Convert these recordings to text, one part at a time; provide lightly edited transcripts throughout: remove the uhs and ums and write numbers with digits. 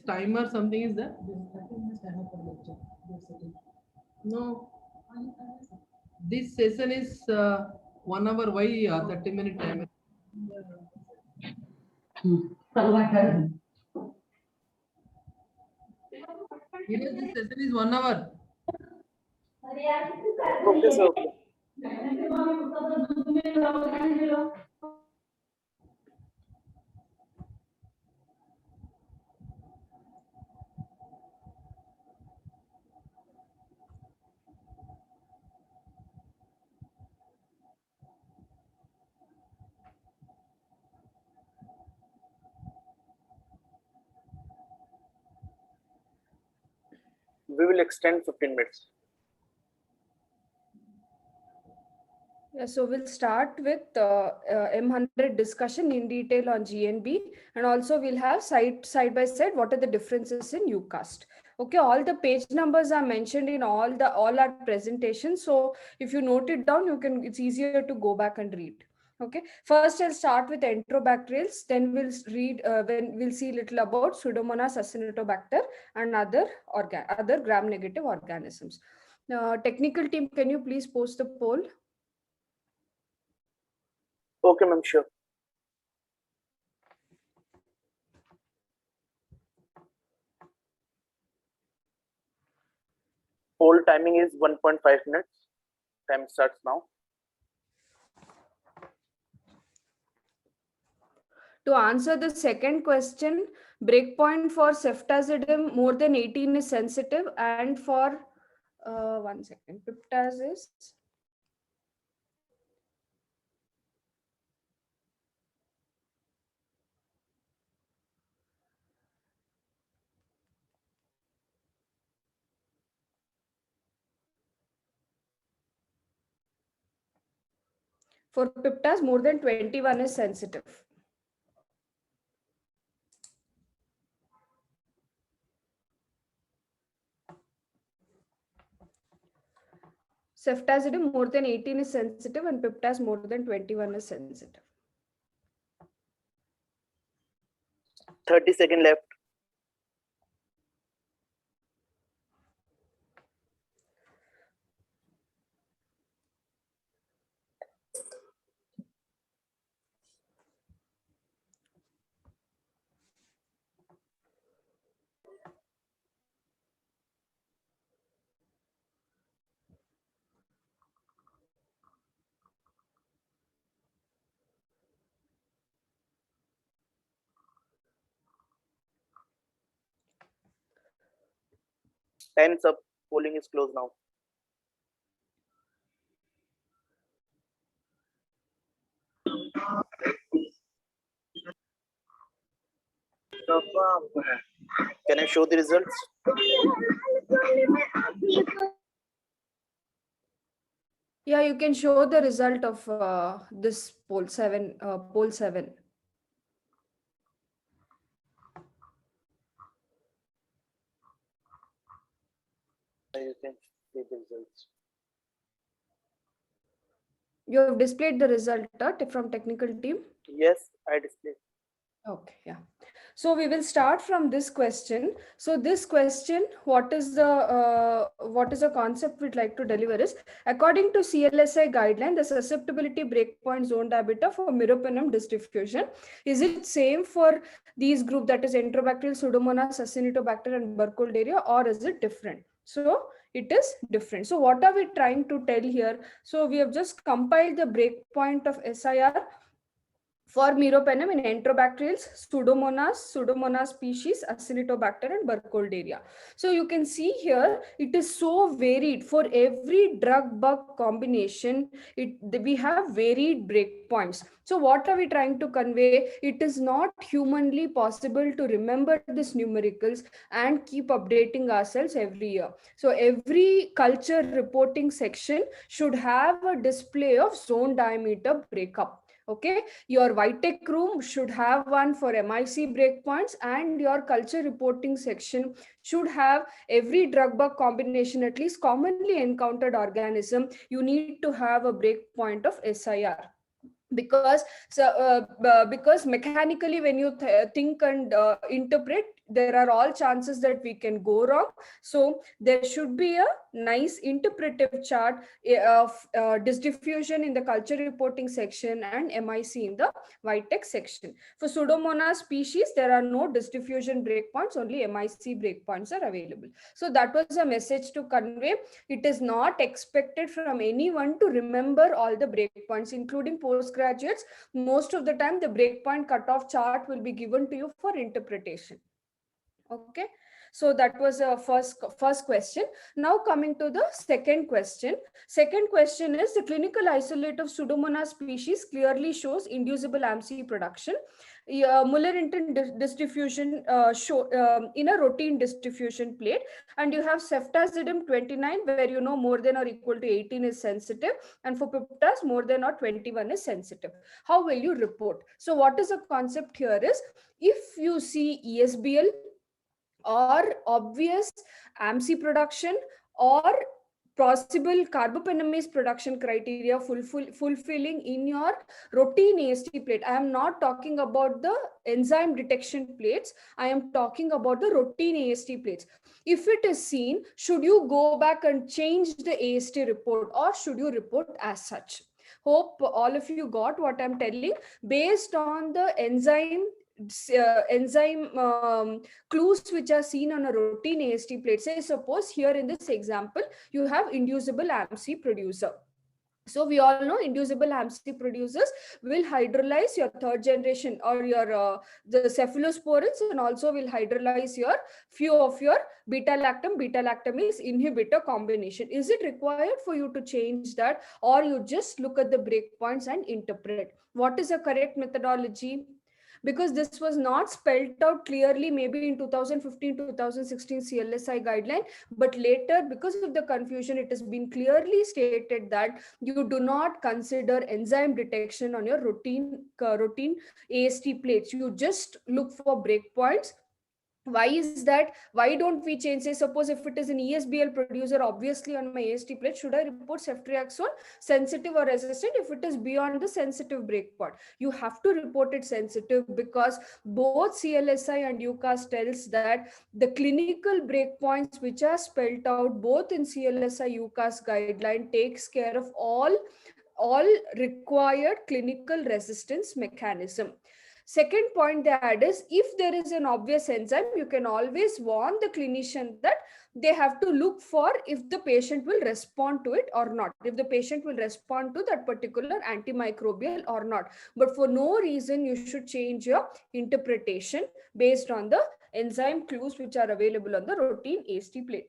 timer something is there? No. This session is 1 hour. Why 30-minute timer? Here this session is 1 hour. Okay, sir. Okay. We will extend 15 minutes. Yeah, so we'll start with M100 discussion in detail on GNB, and also we'll have side by side what are the differences in UCAST. Okay, all the page numbers are mentioned in all our presentations. So if you note it down, it's easier to go back and read. Okay, first I'll start with Enterobacterials, then we'll read when we'll see a little about Pseudomonas acinetobacter and other gram-negative organisms. Technical team, can you please post the poll? Okay, ma'am, sure. Poll timing is 1.5 minutes. Time starts now. To answer the second question, breakpoint for ceftazidime more than 18 is sensitive, and for 1 second, piptaz is more than 21 is sensitive. Ceftazidime more than 18 is sensitive and piptaz more than 21 is sensitive. 30 seconds left. Time's up. Polling is closed now. Can I show the results? Yeah, you can show the result of this poll 7. Poll 7. You can see the results. You have displayed the result from technical team? Yes, I displayed. Okay, yeah. So we will start from this question. So this question, what is the concept we'd like to deliver is, according to CLSI guideline, the susceptibility breakpoint zone diameter for meropenem disc diffusion, is it same for these group, that is Enterobacterial, Pseudomonas acinetobacter and Burkholderia, or is it different? So it is different. So what are we trying to tell here? So we have just compiled the breakpoint of SIR for meropenem in Enterobacterials, Pseudomonas species, Acinetobacter and Burkholderia. So you can see here, it is so varied. For every drug-bug combination, we have varied breakpoints. So what are we trying to convey? It is not humanly possible to remember these numericals and keep updating ourselves every year. So every culture reporting section should have a display of zone diameter breakup. Okay, your Vitek room should have one for MIC breakpoints, and your culture reporting section should have every drug bug combination, at least commonly encountered organism. You need to have a breakpoint of SIR. Because mechanically, when you think and interpret, there are all chances that we can go wrong. So there should be a nice interpretive chart of dysdiffusion in the culture reporting section and MIC in the white text section. For Pseudomonas species, there are no dysdiffusion breakpoints, only MIC breakpoints are available. So that was a message to convey. It is not expected from anyone to remember all the breakpoints, including postgraduates. Most of the time, the breakpoint cutoff chart will be given to you for interpretation. Okay, so that was a first question. Now coming to the second question. Second question is, the clinical isolate of Pseudomonas species clearly shows inducible AMC production. Muller-Hinton dysdiffusion in a routine dysdiffusion plate, and you have ceftazidime 29, where you know more than or equal to 18 is sensitive, and for piptas more than or 21 is sensitive. How will you report? So what is the concept here is, if you see ESBL or obvious AMC production or possible carbapenemase production criteria fulfilling in your routine AST plate. I am not talking about the enzyme detection plates. I am talking about the routine AST plates. If it is seen, should you go back and change the AST report, or should you report as such? Hope all of you got what I'm telling. Based on the enzyme clues which are seen on a routine AST plate. Say suppose here in this example, you have inducible AMC producer. So we all know inducible AMC producers will hydrolyze your third generation or your the cephalosporins, and also will hydrolyze your few of your beta-lactamase inhibitor combination. Is it required for you to change that, or you just look at the breakpoints and interpret? What is the correct methodology? Because this was not spelled out clearly maybe in 2015-2016 CLSI guideline, but later, because of the confusion, it has been clearly stated that you do not consider enzyme detection on your routine AST plates. You just look for breakpoints. Why is that? Why don't we change? Say suppose if it is an ESBL producer, obviously on my AST plate, should I report ceftriaxone sensitive or resistant? If it is beyond the sensitive breakpoint, you have to report it sensitive, because both CLSI and UCAS tells that the clinical breakpoints which are spelled out both in CLSI UCAS guideline takes care of all required clinical resistance mechanism. Second point they add is, if there is an obvious enzyme, you can always warn the clinician that they have to look for if the patient will respond to it or not, if the patient will respond to that particular antimicrobial or not. But for no reason you should change your interpretation based on the enzyme clues which are available on the routine AST plate.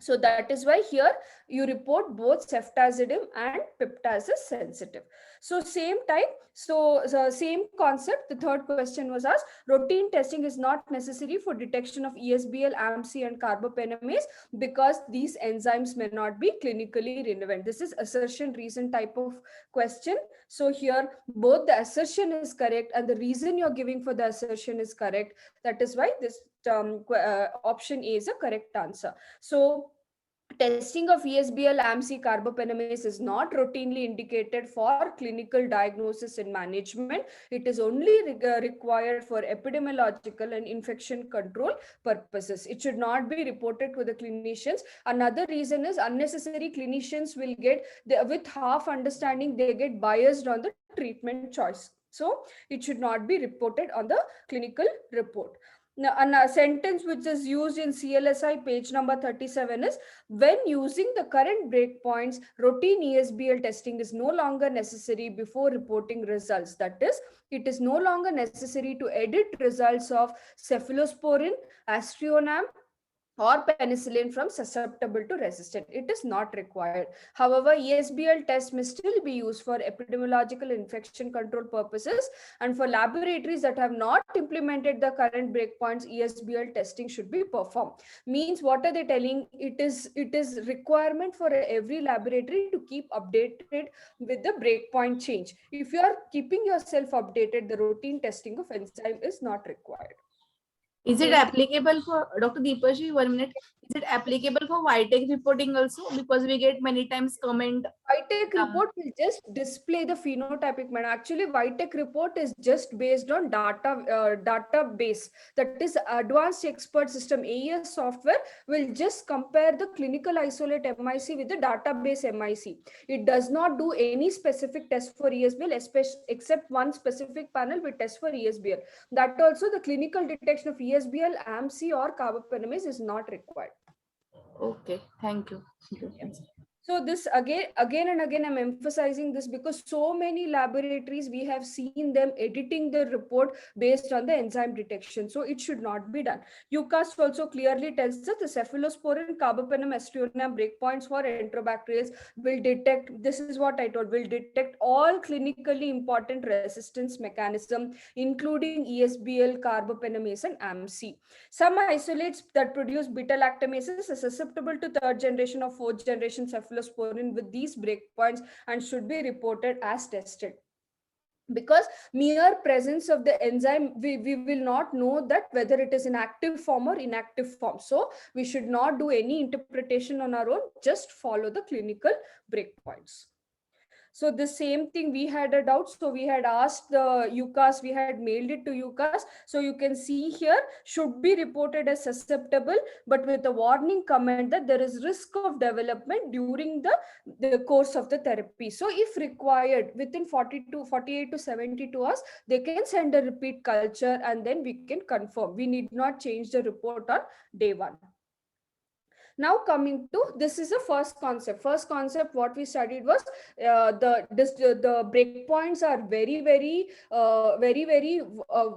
So that is why here you report both ceftazidime and piptaz as sensitive. So same type, so the same concept. The third question was asked, routine testing is not necessary for detection of ESBL, AMC and carbapenemase because these enzymes may not be clinically relevant. This is assertion reason type of question. So here both the assertion is correct and the reason you're giving for the assertion is correct. That is why this option A is a correct answer. So testing of ESBL, AMC, carbapenemase is not routinely indicated for clinical diagnosis and management. It is only required for epidemiological and infection control purposes. It should not be reported to the clinicians. Another reason is unnecessary clinicians will get, with half understanding, they get biased on the treatment choice. So it should not be reported on the clinical report. Now, a sentence which is used in CLSI page number 37 is, when using the current breakpoints, routine ESBL testing is no longer necessary before reporting results. That is, it is no longer necessary to edit results of cephalosporin, aztreonam, or penicillin from susceptible to resistant. It is not required. However, ESBL test may still be used for epidemiological infection control purposes, and for laboratories that have not implemented the current breakpoints, ESBL testing should be performed. Means what are they telling? It is requirement for every laboratory to keep updated with the breakpoint change. If you are keeping yourself updated, the routine testing of enzyme is not required. Is it applicable for, Dr. Deepaji, 1 minute, Is it applicable for Whitech reporting also? Because we get many times comment. Whitech report will just display the phenotypic manner. Actually, Whitech report is just based on database. That is Advanced Expert System AES software will just compare the clinical isolate MIC with the database MIC. It does not do any specific test for ESBL, except one specific panel with test for ESBL. That also the clinical detection of ESBL, AMC or carbapenemase is not required. Okay, thank you. So this again and again, I'm emphasizing this because so many laboratories, we have seen them editing the report based on the enzyme detection. So it should not be done. UCAS also clearly tells us the cephalosporin, carbapenem, aztreonam breakpoints for enterobacterials will detect, this is what I told, will detect all clinically important resistance mechanism, including ESBL, carbapenemase and AMC. Some isolates that produce beta-lactamases are susceptible to third generation or fourth generation cephalosporin with these breakpoints and should be reported as tested. Because mere presence of the enzyme, we will not know that whether it is in active form or inactive form. So we should not do any interpretation on our own, just follow the clinical breakpoints. So the same thing, we had a doubt. So we had asked the UCAS, we had mailed it to UCAS. So you can see here, should be reported as susceptible, but with a warning comment that there is risk of development during the course of the therapy. So if required, within 48 to 72 hours, they can send a repeat culture and then we can confirm. We need not change the report on day one. Now coming to, this is the first concept. First concept what we studied was the breakpoints are very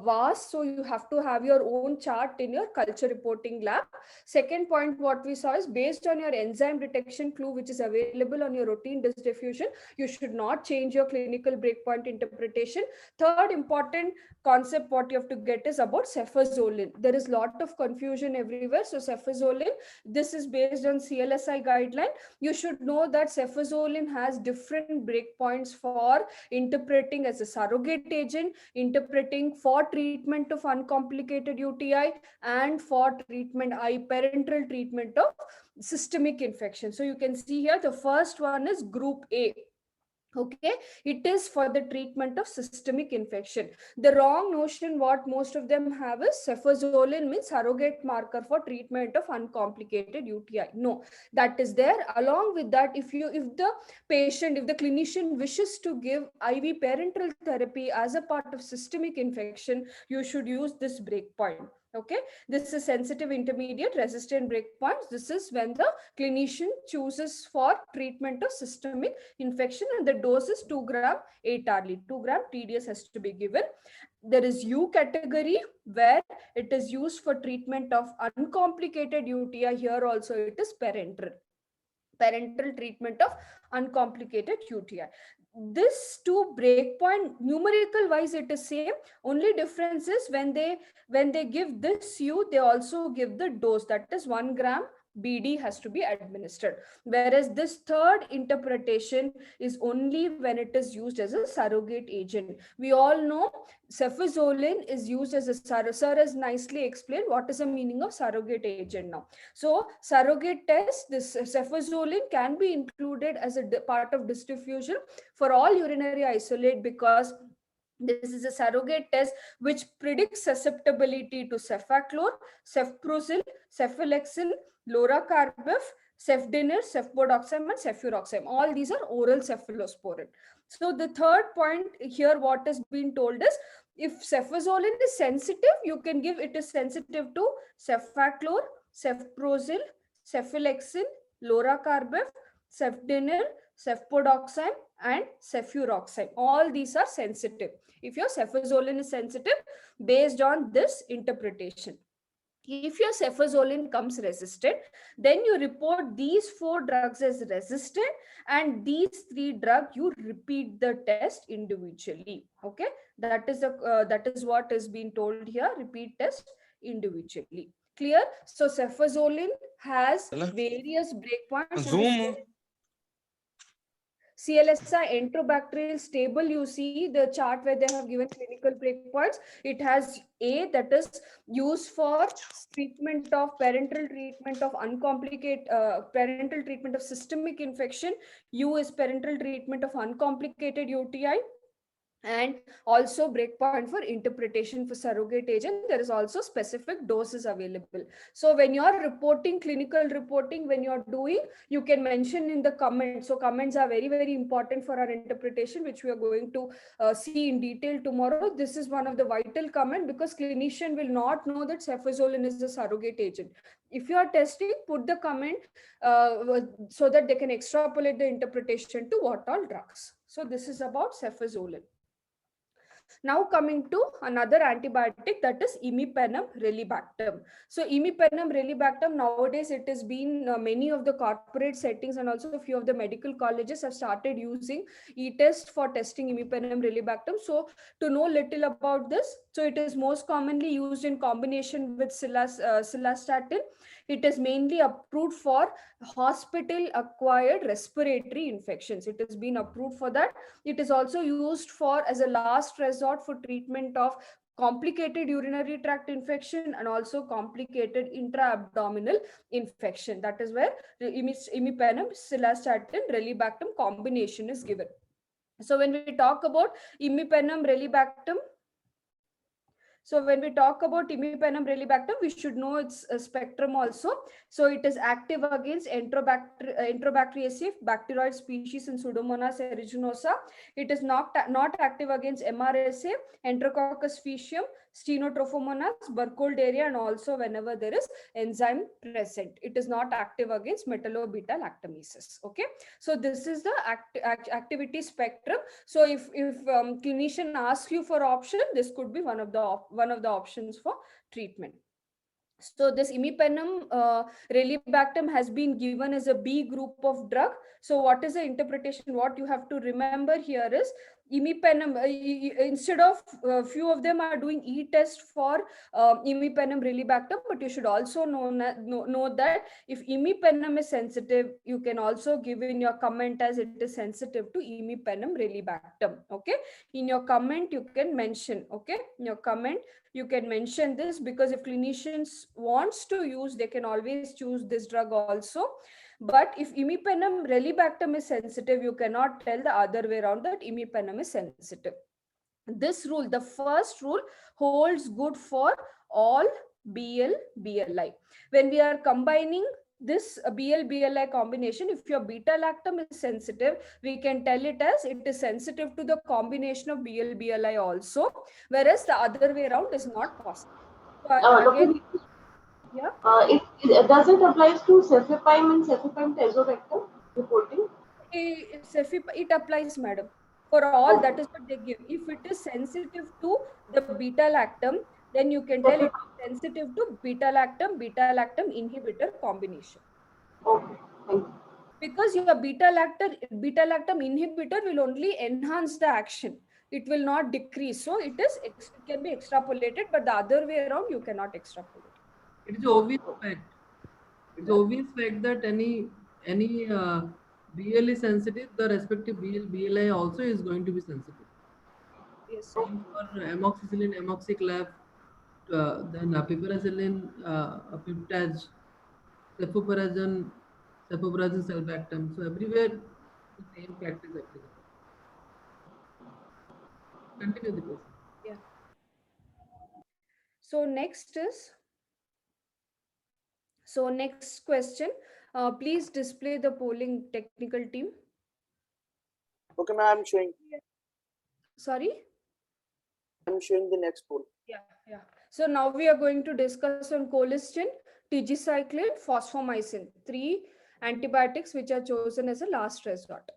vast. So you have to have your own chart in your culture reporting lab. Second point what we saw is based on your enzyme detection clue, which is available on your routine disk diffusion, you should not change your clinical breakpoint interpretation. Third important concept what you have to get is about cefazolin. There is a lot of confusion everywhere. So cefazolin, this is based on CLSI guideline. You should know that cefazolin has different breakpoints for interpreting as a surrogate agent, interpreting for treatment of uncomplicated UTI, and for treatment, parenteral treatment of systemic infection. So you can see here, the first one is group A. Okay, it is for the treatment of systemic infection. The wrong notion what most of them have is cefazolin means surrogate marker for treatment of uncomplicated UTI. No, that is there. Along with that, if the clinician wishes to give IV parenteral therapy as a part of systemic infection, you should use this breakpoint. Okay, this is sensitive intermediate resistant breakpoints. This is when the clinician chooses for treatment of systemic infection, and the dose is 2 gram 8 hourly. 2 gram TDS has to be given. There is U category where it is used for treatment of uncomplicated UTI. Here also it is parenteral treatment of uncomplicated UTI. This two breakpoint, numerical wise it is same. Only difference is when they give this U, they also give the dose, that is 1 gram BD has to be administered. Whereas this third interpretation is only when it is used as a surrogate agent. We all know cefazolin is used as a surrogate. Sir has nicely explained what is the meaning of surrogate agent now. So surrogate test, this cefazolin can be included as a part of disk diffusion for all urinary isolate, because this is a surrogate test which predicts susceptibility to cefaclor, cefprozil, cephalexin, loracarbev, cefdinir, cefpodoxime, and cefuroxime. All these are oral cephalosporin. So the third point here, what has been told is, if cefazolin is sensitive, you can give it is sensitive to cefaclor, cefprozil, cephalexin, loracarbev, cefdinir, cefpodoxime, and cefuroxime. All these are sensitive. If your cefazolin is sensitive based on this interpretation. If your cefazolin comes resistant, then you report these 4 drugs as resistant, and these 3 drugs you repeat the test individually. Okay, that is what is being told here. Repeat test individually. Clear? So cefazolin has various breakpoints. Zoom. CLSI enterobacterial stable, you see the chart where they have given clinical breakpoints. It has A, that is used for treatment of parental treatment of uncomplicated parental treatment of systemic infection. U is parental treatment of uncomplicated UTI, and also breakpoint for interpretation for surrogate agent. There is also specific doses available. So when you are reporting clinical reporting, when you are doing, you can mention in the comments. So comments are very, very important for our interpretation, which we are going to see in detail tomorrow. This is one of the vital comment, because clinician will not know that cefazolin is a surrogate agent. If you are testing, put the comment so that they can extrapolate the interpretation to what all drugs. So this is about cefazolin. Now coming to another antibiotic, that is imipenem relibactam. So imipenem relibactam, nowadays it has been many of the corporate settings and also a few of the medical colleges have started using e-test for testing imipenem relibactam. So to know little about this, so it is most commonly used in combination with cilastatin. It is mainly approved for hospital acquired respiratory infections. It has been approved for that. It is also used for as a last resort for treatment of complicated urinary tract infection and also complicated intra-abdominal infection. That is where imipenem, cilastatin, relibactam combination is given. So when we talk about imipenem, relibactam, so when we talk about imipenem relibactam, we should know its spectrum also. So it is active against Enterobacteriaceae, bacteroid species in Pseudomonas aeruginosa. It is not active against MRSA, Enterococcus faecium, Stenotrophomonas, Burkholderia, and also whenever there is enzyme present. It is not active against Metallo-beta-lactamases. Okay, so this is the activity spectrum. So if clinician asks you for option, this could be one of the options for treatment. So this imipenem relibactam has been given as a B group of drug. So what is the interpretation? What you have to remember here is imipenem, instead of few of them are doing e-test for imipenem relibactam, but you should also know that if imipenem is sensitive, you can also give in your comment as it is sensitive to imipenem relibactam. Okay, in your comment you can mention, okay, in your comment you can mention this, because if clinicians wants to use, they can always choose this drug also. But if imipenem relibactam is sensitive, you cannot tell the other way around that imipenem is sensitive. This rule, the first rule, holds good for all BL, BLI. When we are combining this BL, BLI combination, if your beta lactam is sensitive, we can tell it as it is sensitive to the combination of BL, BLI also, whereas the other way around is not possible. So again, yeah. It doesn't apply to cefepime and cefepime tazobactam reporting. It applies, madam, for all. That is what they give. If it is sensitive to the beta lactam, then you can tell it is sensitive to beta lactam inhibitor combination. Okay, thank you. Because your beta lactam inhibitor will only enhance the action. It will not decrease. So it can be extrapolated, but the other way around you cannot extrapolate. It is obvious fact. It's obvious fact that any BL is sensitive, the respective BL, BLI also is going to be sensitive. Yes. Same for amoxicillin, amoxiclav, then piperacillin, piptaz, cefoperazone, cefoperazone sulbactam. So everywhere the same fact is applicable. Continue the question. Yeah. So next question. Please display the polling technical team. Okay, ma'am, I'm showing. Sorry. I'm showing the next poll. Yeah. So now we are going to discuss on colistin, tigecycline, fosfomycin, 3 antibiotics which are chosen as a last resort.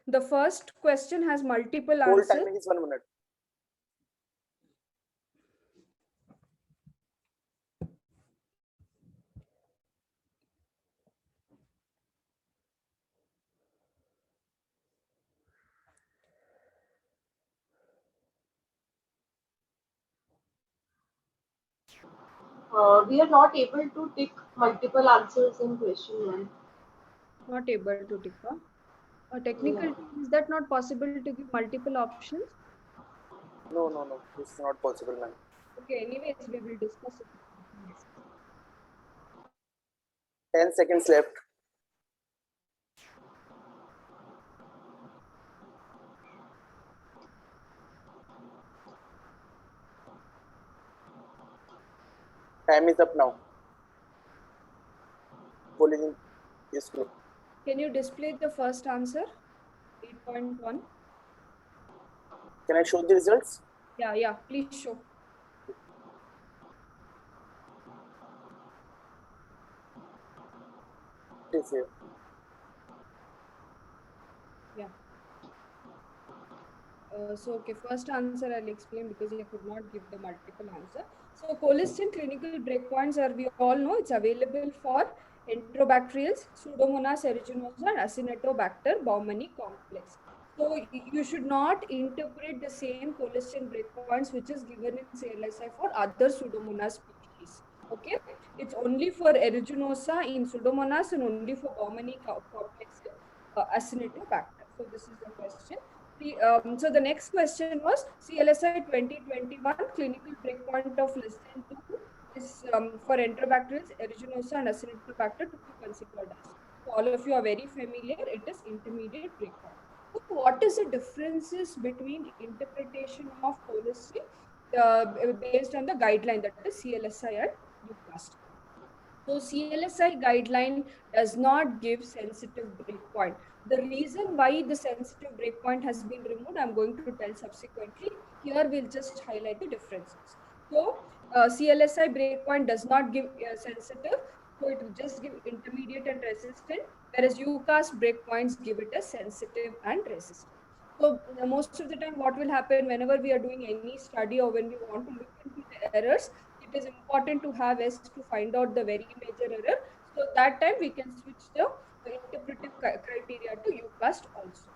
The first question has multiple Poll answers. timing is 1 minute. we are not able to tick multiple answers in question 1. Not able to tick. A technical team, is that not possible to give multiple options? No, no, no. This is not possible, ma'am. Okay, anyways, we will discuss it. 10 seconds left. Time is up now. Polling is closed. Can you display the first answer? 8.1. Can I show the results? Yeah, please show. It is here. Yeah. Okay, first answer I'll explain because I could not give the multiple answer. So colistin clinical breakpoints are, we all know, it's available for Enterobacterials, Pseudomonas aeruginosa, and Acinetobacter baumannii complex. So you should not interpret the same colistin breakpoints which is given in CLSI for other Pseudomonas species. Okay, it's only for aeruginosa in Pseudomonas and only for baumannii complex Acinetobacter. So this is the question. So the next question was CLSI 2021 clinical breakpoint of less than 2 is for Enterobacterials, aeruginosa, and Acinetobacter to be considered as. So all of you are very familiar. It is intermediate breakpoint. So what is the differences between interpretation of colistin based on the guideline, that is CLSI and UCAST? So CLSI guideline does not give sensitive breakpoint. The reason why the sensitive breakpoint has been removed, I'm going to tell subsequently. Here we'll just highlight the differences. So CLSI breakpoint does not give sensitive, so it will just give intermediate and resistant, whereas UCAST breakpoints give it as sensitive and resistant. So most of the time what will happen whenever we are doing any study or when we want to look into the errors, it is important to have S to find out the very major error. So that time we can switch the interpretive criteria to UCAST also.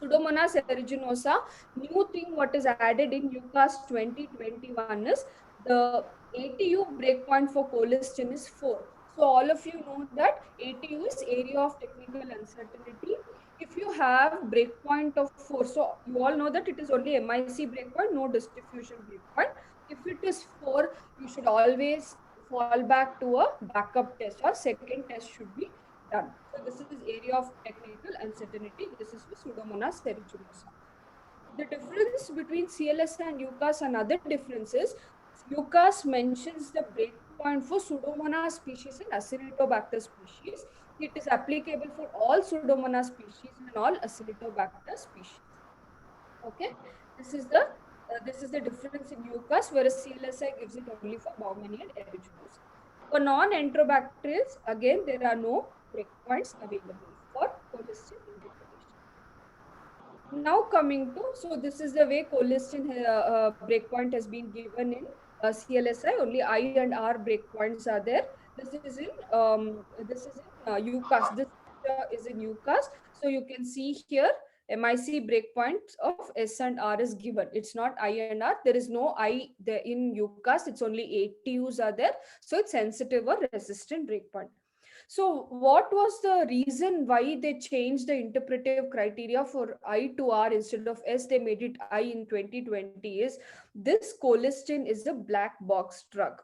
Pseudomonas aeruginosa, new thing what is added in UCAST 2021 is the ATU breakpoint for colistin is 4. So all of you know that ATU is area of technical uncertainty. If you have breakpoint of 4, so you all know that it is only MIC breakpoint, no distribution breakpoint. If it is 4, you should always fall back to a backup test or second test should be done. So this is area of technical uncertainty. This is for Pseudomonas aeruginosa. The difference between CLSI and UCAS, another difference is UCAS mentions the breakpoint for Pseudomonas species and Acinetobacter species. It is applicable for all Pseudomonas species and all Acinetobacter species. Okay, this is the difference in UCAS, whereas CLSI gives it only for baumannii and aeruginosa. For non-enterobacterials, again there are no breakpoints available for colistin interpretation. Now coming to, so this is the way colistin breakpoint has been given in CLSI. Only I and R breakpoints are there. This is in UCAS. This is in UCAS. So you can see here MIC breakpoints of S and R is given. It's not I and R. There is no I there in UCAS. It's only ATUs are there. So it's sensitive or resistant breakpoint. So what was the reason why they changed the interpretive criteria for I to R instead of S? They made it I in 2020 is this colistin is a black box drug.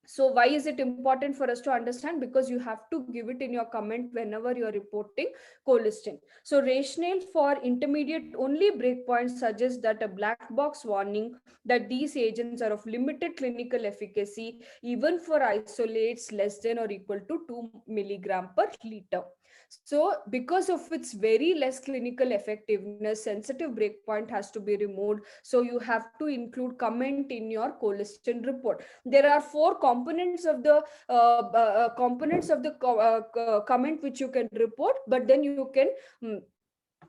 So why is it important for us to understand? Because you have to give it in your comment whenever you are reporting colistin. So rationale for intermediate only breakpoints suggests that a black box warning that these agents are of limited clinical efficacy even for isolates less than or equal to 2 milligram per liter. So because of its very less clinical effectiveness, sensitive breakpoint has to be removed. So you have to include comment in your colistin report. There are 4 components of the comment which you can report, but then you can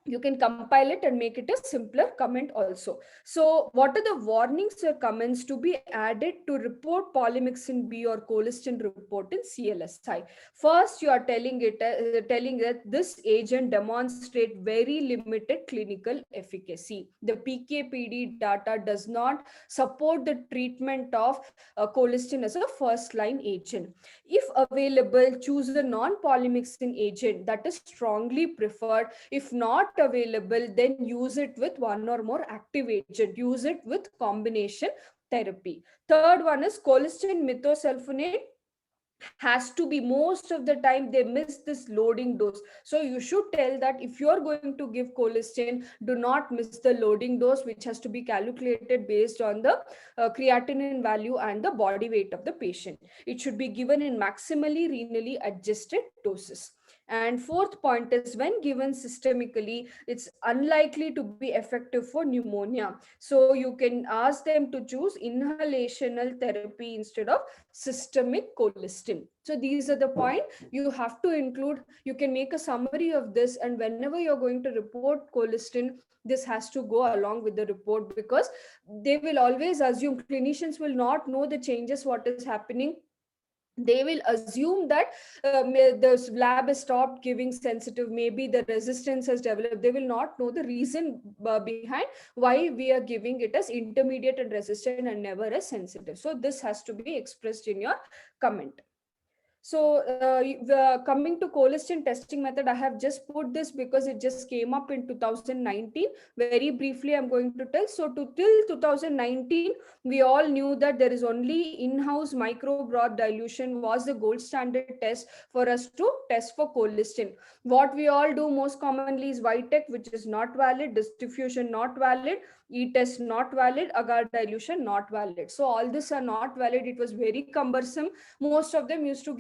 you can compile it and make it a simpler comment also. So what are the warnings or comments to be added to report polymyxin B or colistin report in CLSI? First, you are telling that this agent demonstrate very limited clinical efficacy. The PK/PD data does not support the treatment of colistin as a first line agent. If available, choose a non-polymyxin agent that is strongly preferred. If not available, then use it with one or more active agent. Use it with combination therapy. Third one is colistin methosulfonate has to be, most of the time they miss this loading dose. So you should tell that if you're going to give colistin, do not miss the loading dose, which has to be calculated based on the creatinine value and the body weight of the patient. It should be given in maximally renally adjusted doses. And fourth point is, when given systemically, it's unlikely to be effective for pneumonia. So you can ask them to choose inhalational therapy instead of systemic colistin. So these are the point you have to include. You can make a summary of this, and whenever you're going to report colistin, this has to go along with the report, because they will always assume, clinicians will not know the changes, what is happening. They will assume that the lab has stopped giving sensitive, maybe the resistance has developed. They will not know the reason behind why we are giving it as intermediate and resistant and never as sensitive. So this has to be expressed in your comment. So coming to colistin testing method, I have just put this because it just came up in 2019. Very briefly, I'm going to tell. So till 2019, we all knew that there is only in-house micro broth dilution was the gold standard test for us to test for colistin. What we all do most commonly is Vitek, which is not valid, diffusion not valid, e-test not valid, agar dilution not valid. So all these are not valid. It was very cumbersome. Most of them used to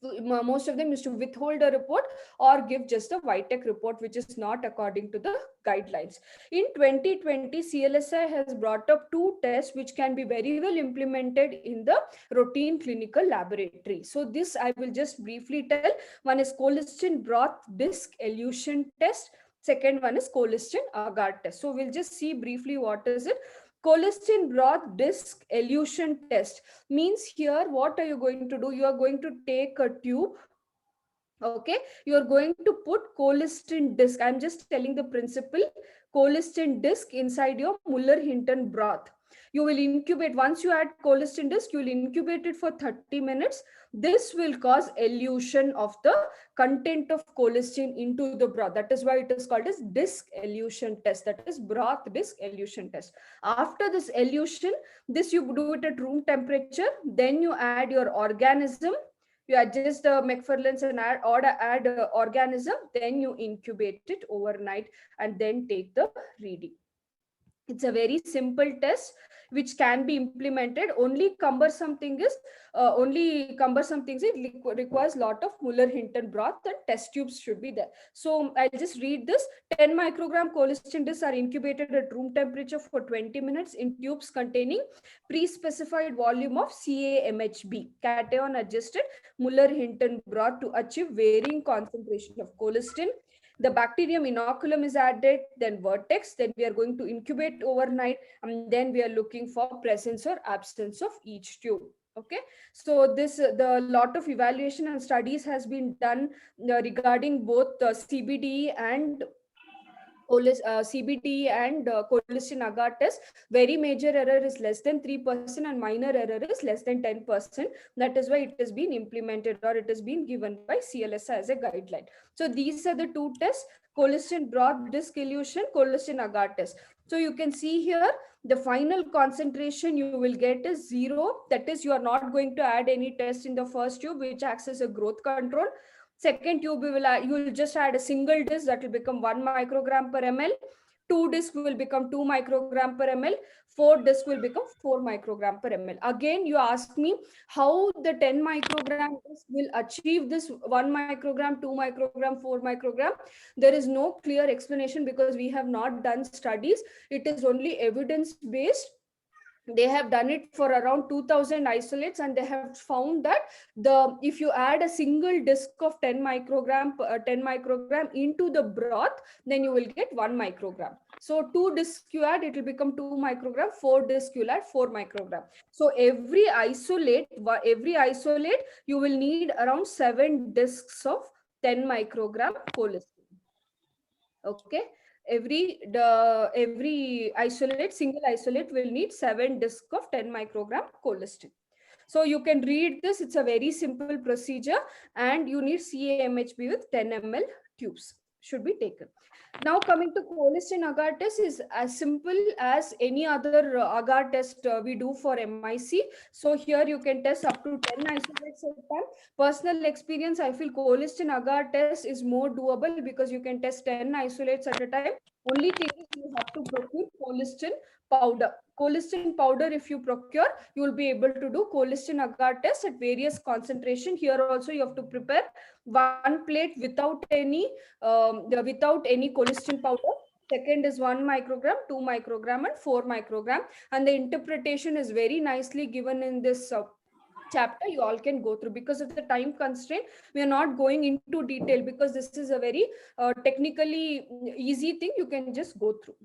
withhold a report or give just a Vitek report, which is not according to the guidelines. In 2020, CLSI has brought up two tests which can be very well implemented in the routine clinical laboratory. So this I will just briefly tell. One is colistin broth disc elution test. Second one is colistin agar test. So we'll just see briefly what is it. Colistin broth disc elution test means, here what are you going to do? You are going to take a tube. Okay, you are going to put colistin disc. I'm just telling the principle. Colistin disc inside your Muller-Hinton broth. You will incubate. Once you add colistin disc, you will incubate it for 30 minutes. This will cause elution of the content of colistin into the broth. That is why it is called as disc elution test. That is broth disc elution test. After this elution, this you do it at room temperature. Then you add your organism. You adjust the McFarland's and add organism. Then you incubate it overnight and then take the reading. It's a very simple test which can be implemented. Only cumbersome thing is it requires a lot of Muller-Hinton broth, and test tubes should be there. So I'll just read this. 10 microgram colistin discs are incubated at room temperature for 20 minutes in tubes containing pre-specified volume of CA-MHB, cation adjusted Muller-Hinton broth, to achieve varying concentration of colistin. The bacterium inoculum is added, then vertex, then we are going to incubate overnight, and then we are looking for presence or absence of each tube. Okay, so the lot of evaluation and studies has been done regarding both CBD and colistin agar test. Very major error is less than 3% and minor error is less than 10%. That is why it has been implemented, or it has been given by CLSI as a guideline. So these are the two tests: colistin broth disc elution, colistin agar test. So you can see here the final concentration you will get is 0. That is, you are not going to add any test in the first tube, which acts as a growth control. Second tube, you will just add a single disc that will become 1 microgram per ml. 2 disc will become 2 microgram per ml. 4 disc will become 4 microgram per ml. Again, you ask me how the 10 microgram disc will achieve this 1 microgram, 2 microgram, 4 microgram. There is no clear explanation because we have not done studies. It is only evidence based. they have done it for around 2000 isolates, and they have found that if you add a single disc of 10 microgram into the broth, then you will get 1 microgram. So 2 discs you add, it will become 2 microgram. 4 discs you add 4 microgram. So every isolate you will need around 7 discs of 10 microgram colistin. Okay, every single isolate will need 7 discs of 10 microgram colistin. So you can read this. It's a very simple procedure, and you need CA-MHB with 10 ml tubes should be taken. Now coming to colistin agar test is as simple as any other agar test we do for MIC. So here you can test up to 10 isolates at a time. Personal experience, I feel colistin agar test is more doable because you can test 10 isolates at a time. Only thing is you have to procure colistin powder. Colistin powder, if you procure, you will be able to do colistin agar test at various concentration. Here also you have to prepare 1 plate without any colistin powder. Second is 1 microgram, 2 microgram, and 4 microgram. And the interpretation is very nicely given in this chapter. You all can go through. Because of the time constraint, we are not going into detail because this is a very technically easy thing. You can just go through.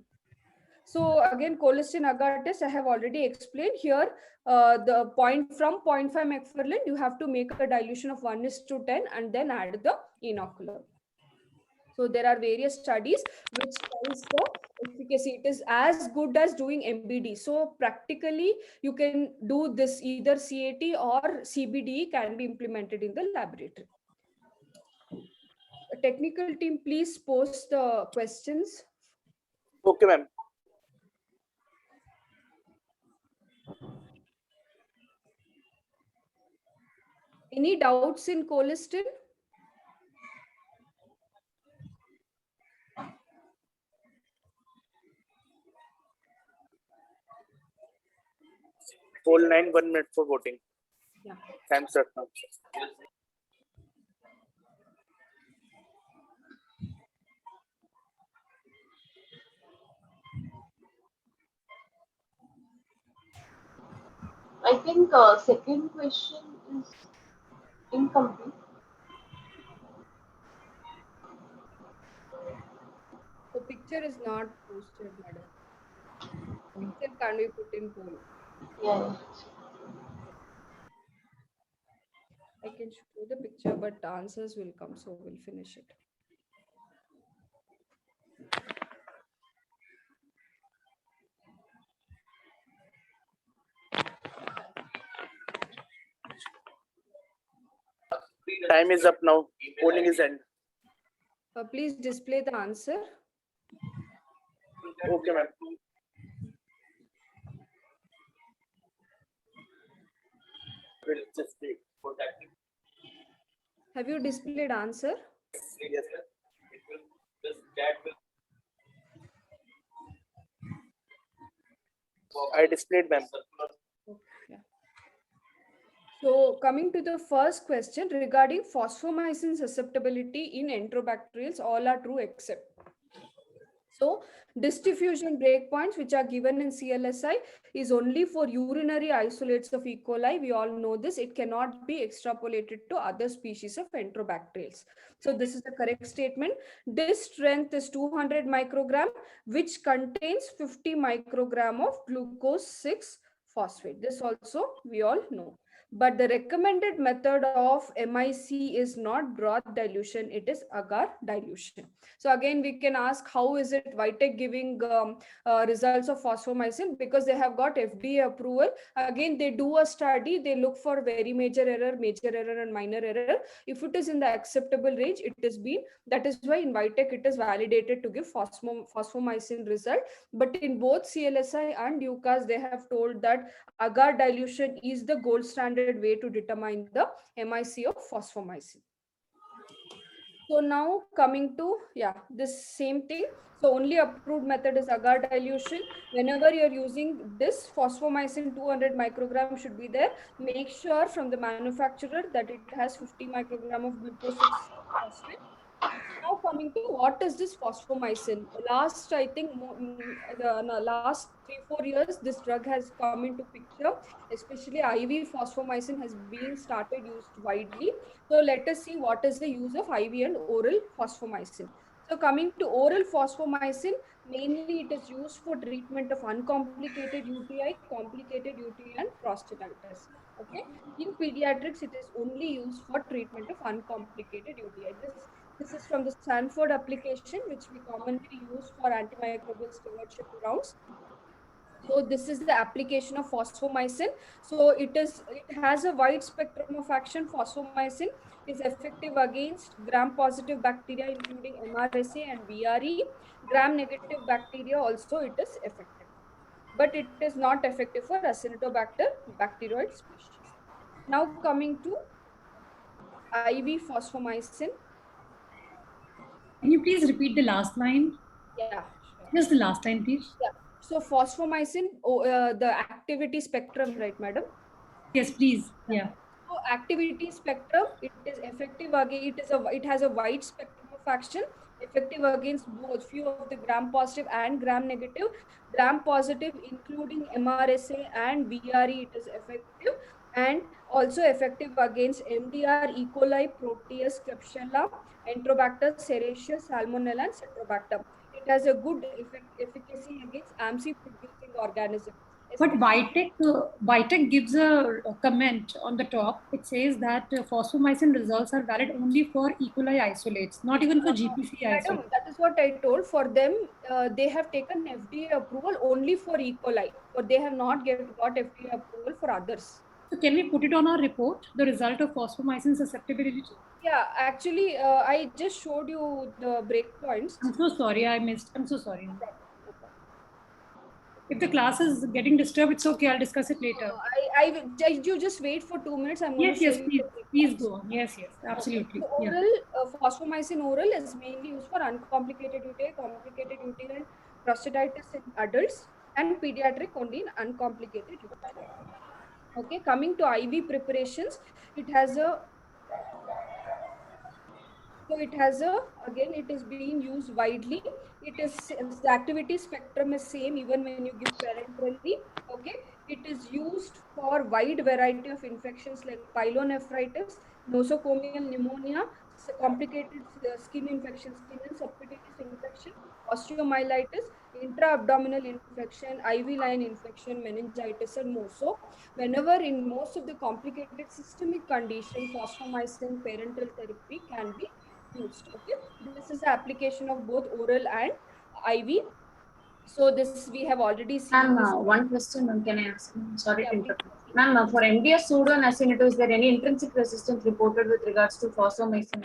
So again, colistin agar test I have already explained here. The from 0.5 McFarland, you have to make a dilution of 1:10 and then add the inoculant. So there are various studies which tells the efficacy. It is as good as doing MBD. So practically you can do this, either CAT or CBD can be implemented in the laboratory. Technical team, please post the questions. Okay, ma'am. Any doubts in colistin? Poll 9, 1 minute for voting. Yeah. Time start now. I think second question is incomplete. The picture is not posted, madam. Picture can be put in poll. Yeah. I can show the picture, but the answers will come, so we'll finish it. Time is up now. Polling is end. Please display the answer. Okay, ma'am. We'll just wait for that. Have you displayed answer? Yes, sir. It will just that will. I displayed, ma'am. Yeah. So coming to the first question regarding phosphomycin susceptibility in enterobacterials, all are true except. So disdiffusion breakpoints which are given in CLSI is only for urinary isolates of E. coli. We all know this. It cannot be extrapolated to other species of enterobacterials. So this is the correct statement. This strength is 200 microgram, which contains 50 microgram of glucose 6 phosphate. This also we all know. But the recommended method of MIC is not broth dilution, it is agar dilution. So again, we can ask, how is it Vitek giving results of phosphomycin? Because they have got FDA approval. Again, they do a study, they look for very major error, and minor error. If it is in the acceptable range, it is been. That is why in Vitek it is validated to give phosphomycin result. But in both CLSI and UCAS, they have told that agar dilution is the gold standard way to determine the MIC of phosphomycin. So now coming to, this same thing. So only approved method is agar dilution. Whenever you're using this, phosphomycin 200 microgram should be there. Make sure from the manufacturer that it has 50 microgram of glucose 6 phosphate. Now coming to what is this phosphomycin? Last, I think, last 3-4 years, this drug has come into picture. Especially IV phosphomycin has been started used widely. So let us see what is the use of IV and oral phosphomycin. So coming to oral phosphomycin, mainly it is used for treatment of uncomplicated UTI, complicated UTI, and prostatitis. Okay. In pediatrics, it is only used for treatment of uncomplicated UTI. This is from the Stanford application, which we commonly use for antimicrobial stewardship rounds. So this is the application of phosphomycin. So it has a wide spectrum of action. Phosphomycin is effective against gram-positive bacteria, including MRSA and VRE. Gram-negative bacteria also it is effective, but it is not effective for Acinetobacter bacteroid species. Now coming to IV phosphomycin. Can you please repeat the last line? Yeah, sure. Just the last line, please. Yeah. So phosphomycin, the activity spectrum, right, madam? Yes, please. Yeah. So activity spectrum, it is effective again. It has a wide spectrum of action, effective against both few of the gram positive and gram negative. Gram positive, including MRSA and VRE, it is effective, and also effective against MDR, E. coli, Proteus, Klebsiella, Enterobacter, Serratia, Salmonella, and Citrobacter. It has a good efficacy against AMC-producing organisms. But Vitec gives a comment on the top. It says that phosphomycin results are valid only for E. coli isolates, not even for GPC Madam, isolates. that is what I told. For them, they have taken FDA approval only for E. coli, but they have not got FDA approval for others. So can we put it on our report, the result of phosphomycin susceptibility? Yeah, actually, I just showed you the breakpoints. I'm so sorry, I missed. I'm so sorry. If the class is getting disturbed, it's okay. I'll discuss it later. You just wait for 2 minutes. I'm Yes, going to yes, show please, you the please breakpoints. go on. Yes, yes, absolutely. So Yeah. oral phosphomycin oral is mainly used for uncomplicated UTI, complicated UTI, and prostatitis in adults, and pediatric only in uncomplicated UTI. Okay, coming to IV preparations, it has a again, it is being used widely. The activity spectrum is same even when you give parenterally. Okay, it is used for wide variety of infections like pyelonephritis, nosocomial pneumonia, complicated skin infection, skin and subcutaneous infection, osteomyelitis, intra-abdominal infection, IV line infection, meningitis, and more. So whenever in most of the complicated systemic condition, phosphomycin parenteral therapy can be used. Okay, this is the application of both oral and IV. So this we have already seen. Ma'am, one question can I ask? Sorry Yeah, to please. interrupt. Ma'am, for MDS pseudo and acinitis, is there any intrinsic resistance reported with regards to phosphomycin?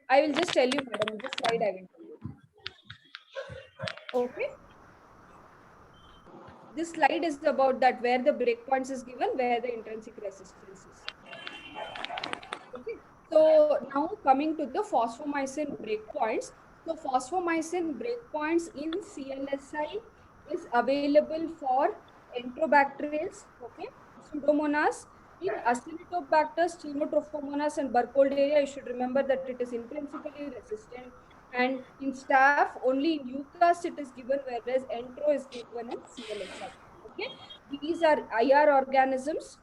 I will just tell you, madam. This slide I will tell you. Okay. This slide is about that where the breakpoints is given, where the intrinsic resistance is. Okay. So now coming to the phosphomycin breakpoints. So phosphomycin breakpoints in CLSI is available for Enterobacterales, okay, Pseudomonas. In Acinetobacter, Stenotrophomonas, and Burkholderia, you should remember that it is intrinsically resistant. And in staph, only in Eucas it is given, whereas Entero is given in CLSI. Okay, these are IR organisms.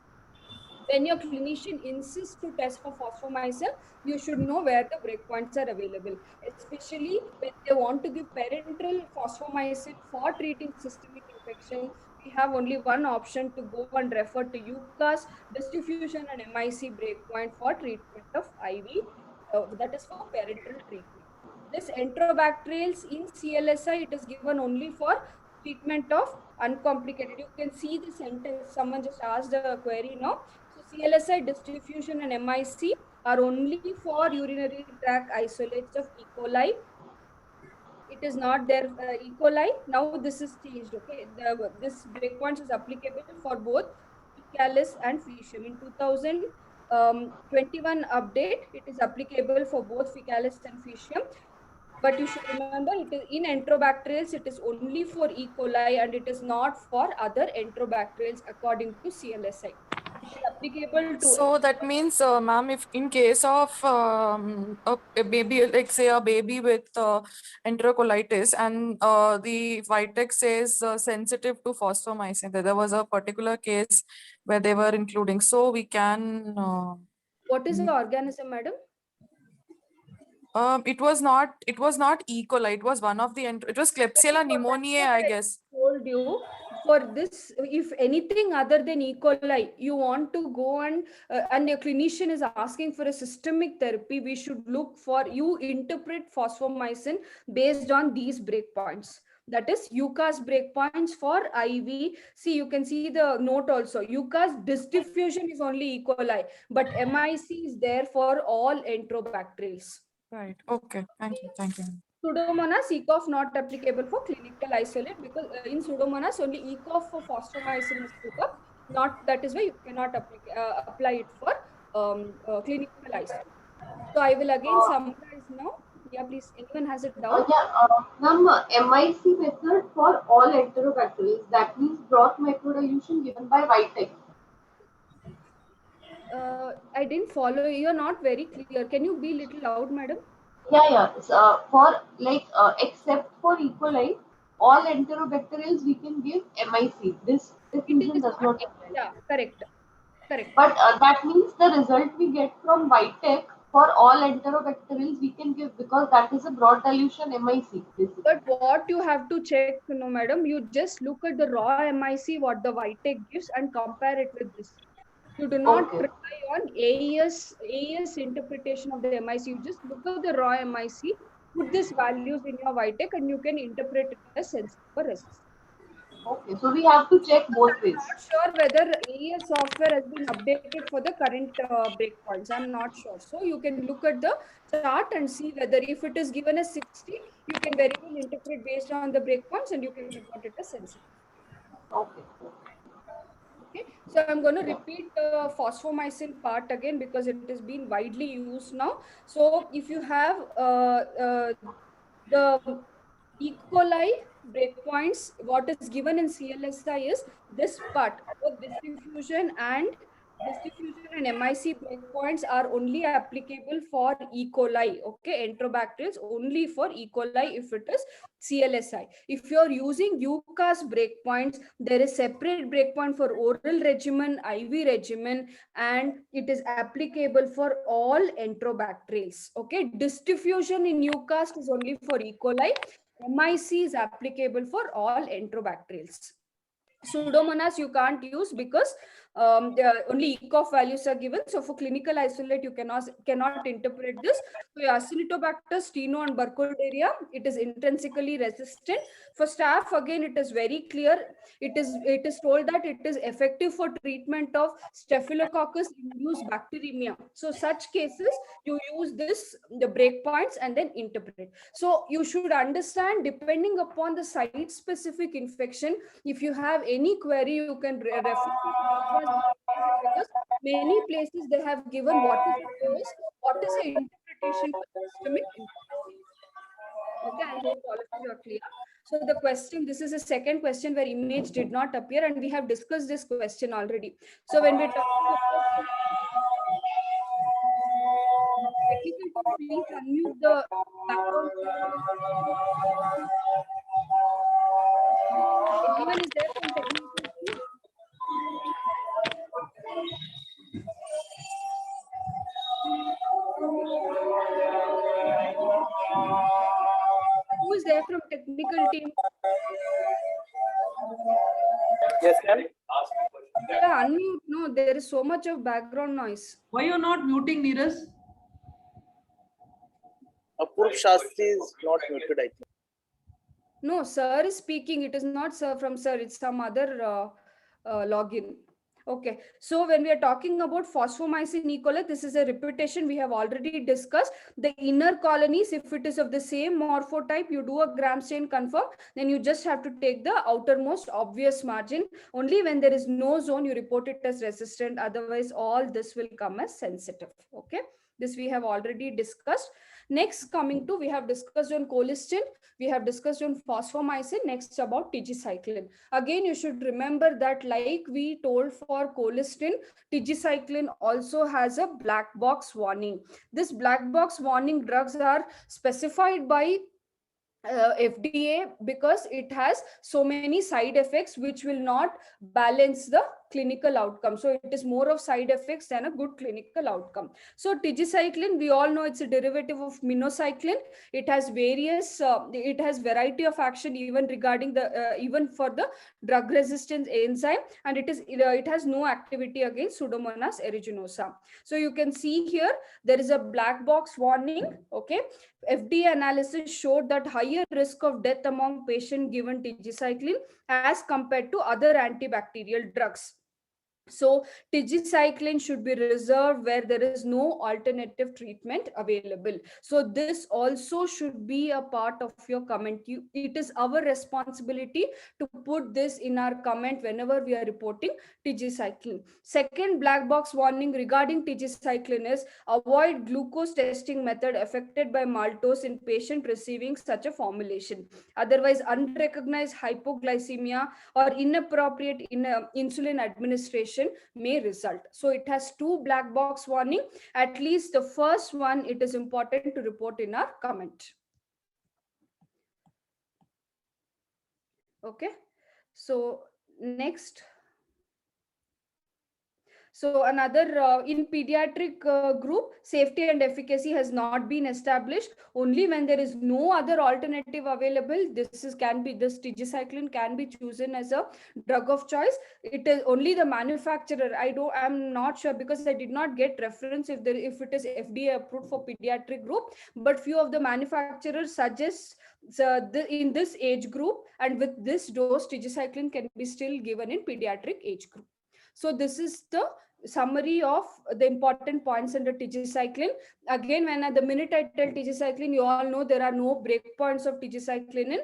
When your clinician insists to test for phosphomycin, you should know where the breakpoints are available, especially when they want to give parenteral phosphomycin for treating systemic infection. We have only one option to go and refer to UCAS, distribution, and MIC breakpoint for treatment of IV, that is for parenteral treatment. This Enterobacterales in CLSI, it is given only for treatment of uncomplicated. You can see the sentence, someone just asked a query now. So CLSI, distribution, and MIC are only for urinary tract isolates of E. coli. It is not there E. coli. Now this is changed. Okay, this breakpoint is applicable for both fecalis and faecium. In 2021 update, it is applicable for both fecalis and faecium. But you should remember, it is in Enterobacterales, it is only for E. coli and it is not for other Enterobacterales according to CLSI. applicable to So that means, ma'am, if in case of a baby, like say a baby with enterocolitis, and the Vitex says sensitive to fosfomycin, there was a particular case where they were including. So we can. what is the organism, madam? It was not. It was not E. coli. It was one of the. It was Klebsiella pneumoniae, I guess. Told you for this, if anything other than E. coli, you want to go and your clinician is asking for a systemic therapy, we should look for, you interpret fosfomycin based on these breakpoints. That is UCAS breakpoints for IV. See, you can see the note also. UCAS diffusion is only E. coli, but MIC is there for all enterobacterials. Right. Okay. Thank you. Thank you. Pseudomonas, ECOF not applicable for clinical isolate, because in Pseudomonas only ECOF for fosfomycin is took up. Not, that is why you cannot apply it for clinical isolate. So I will again summarize now. Yeah, please. Anyone has a doubt? Ma'am, MIC method for all enterobacterials. That means broth microdilution given by Vitex. I didn't follow. You are not very clear. Can you be little loud, madam? Yeah. For like except for E. coli, all enterobacterials we can give MIC. This diffusion does not apply. Yeah, correct. But that means the result we get from Vitex for all enterobacterials we can give, because that is a broad dilution MIC. Basically. But what you have to check, no, madam, you just look at the raw MIC, what the Vitex gives, and compare it with this. You do not rely on AES interpretation of the MIC. You just look at the raw MIC, put these values in your Vitex, and you can interpret it as sensitive or resistant. Okay, so we have to check both ways. I'm not sure whether AES software has been updated for the current breakpoints. I'm not sure. So you can look at the chart and see whether if it is given as 60, you can very well interpret based on the breakpoints, and you can report it as sensitive. Okay. Okay, so I'm going to repeat the fosfomycin part again because it has been widely used now. So if you have the E. coli breakpoints, what is given in CLSI is this part, both diffusion and MIC breakpoints are only applicable for E. coli, okay, enterobacterials only for E. coli if it is CLSI. If you're using UCAS breakpoints, there is separate breakpoint for oral regimen, IV regimen, and it is applicable for all enterobacterials, okay. Diffusion in UCAS is only for E. coli. MIC is applicable for all enterobacterials. Pseudomonas you can't use because only ECOF values are given. So for clinical isolate, you cannot interpret this. So Acinetobacter, Steno, and Burkholderia, it is intrinsically resistant. For staph, again, it is very clear. It is told that it is effective for treatment of Staphylococcus-induced bacteremia. So such cases, you use the breakpoints and then interpret. So you should understand, depending upon the site-specific infection, if you have any query, you can refer to because many places they have given what is the cause, what is the interpretation for systemic infection. Okay, I hope all of you are clear. So the question, this is a second question where image did not appear, and we have discussed this question already. So when we talk about technical, please unmute the background. Anyone is there from technical team? Who is there from technical team? Yes, ma'am. Yeah, unmute. No, there is so much of background noise. Why you're not muting, Neeraj? Apurv Shastri is not muted, I think. No, sir is speaking. It is not sir from sir. It's some other login. Okay. So when we are talking about fosfomycin E. coli, this is a repetition we have already discussed. The inner colonies, if it is of the same morphotype, you do a gram stain confirm, then you just have to take the outermost obvious margin. Only when there is no zone, you report it as resistant. Otherwise, all this will come as sensitive. Okay. This we have already discussed. Next, coming to, we have discussed on colistin, we have discussed on phosphomycin, next about tigecycline. Again, you should remember that like we told for colistin, tigecycline also has a black box warning. This black box warning drugs are specified by FDA because it has so many side effects which will not balance the clinical outcome. So it is more of side effects than a good clinical outcome. So tigecycline, we all know it's a derivative of minocycline. It has various, it has variety of action even regarding the, even for the drug resistance enzyme, and it has no activity against Pseudomonas aeruginosa. So you can see here, there is a black box warning, okay. FDA analysis showed that higher risk of death among patients given tigecycline as compared to other antibacterial drugs. So tigecycline should be reserved where there is no alternative treatment available. So this also should be a part of your comment. It is our responsibility to put this in our comment whenever we are reporting tigecycline. Second black box warning regarding tigecycline is avoid glucose testing method affected by maltose in patient receiving such a formulation. Otherwise, unrecognized hypoglycemia or inappropriate insulin administration may result. So it has two black box warning. At least the first one, it is important to report in our comment. Okay. So next. So another in pediatric group, safety and efficacy has not been established. Only when there is no other alternative available, this tigecycline can be chosen as a drug of choice. It is only the manufacturer. I'm not sure because I did not get reference if it is FDA approved for pediatric group. But few of the manufacturers suggest in this age group and with this dose, tigecycline can be still given in pediatric age group. So this is the summary of the important points under tigecycline. Again, the minute I tell tigecycline, you all know there are no breakpoints of tigecycline in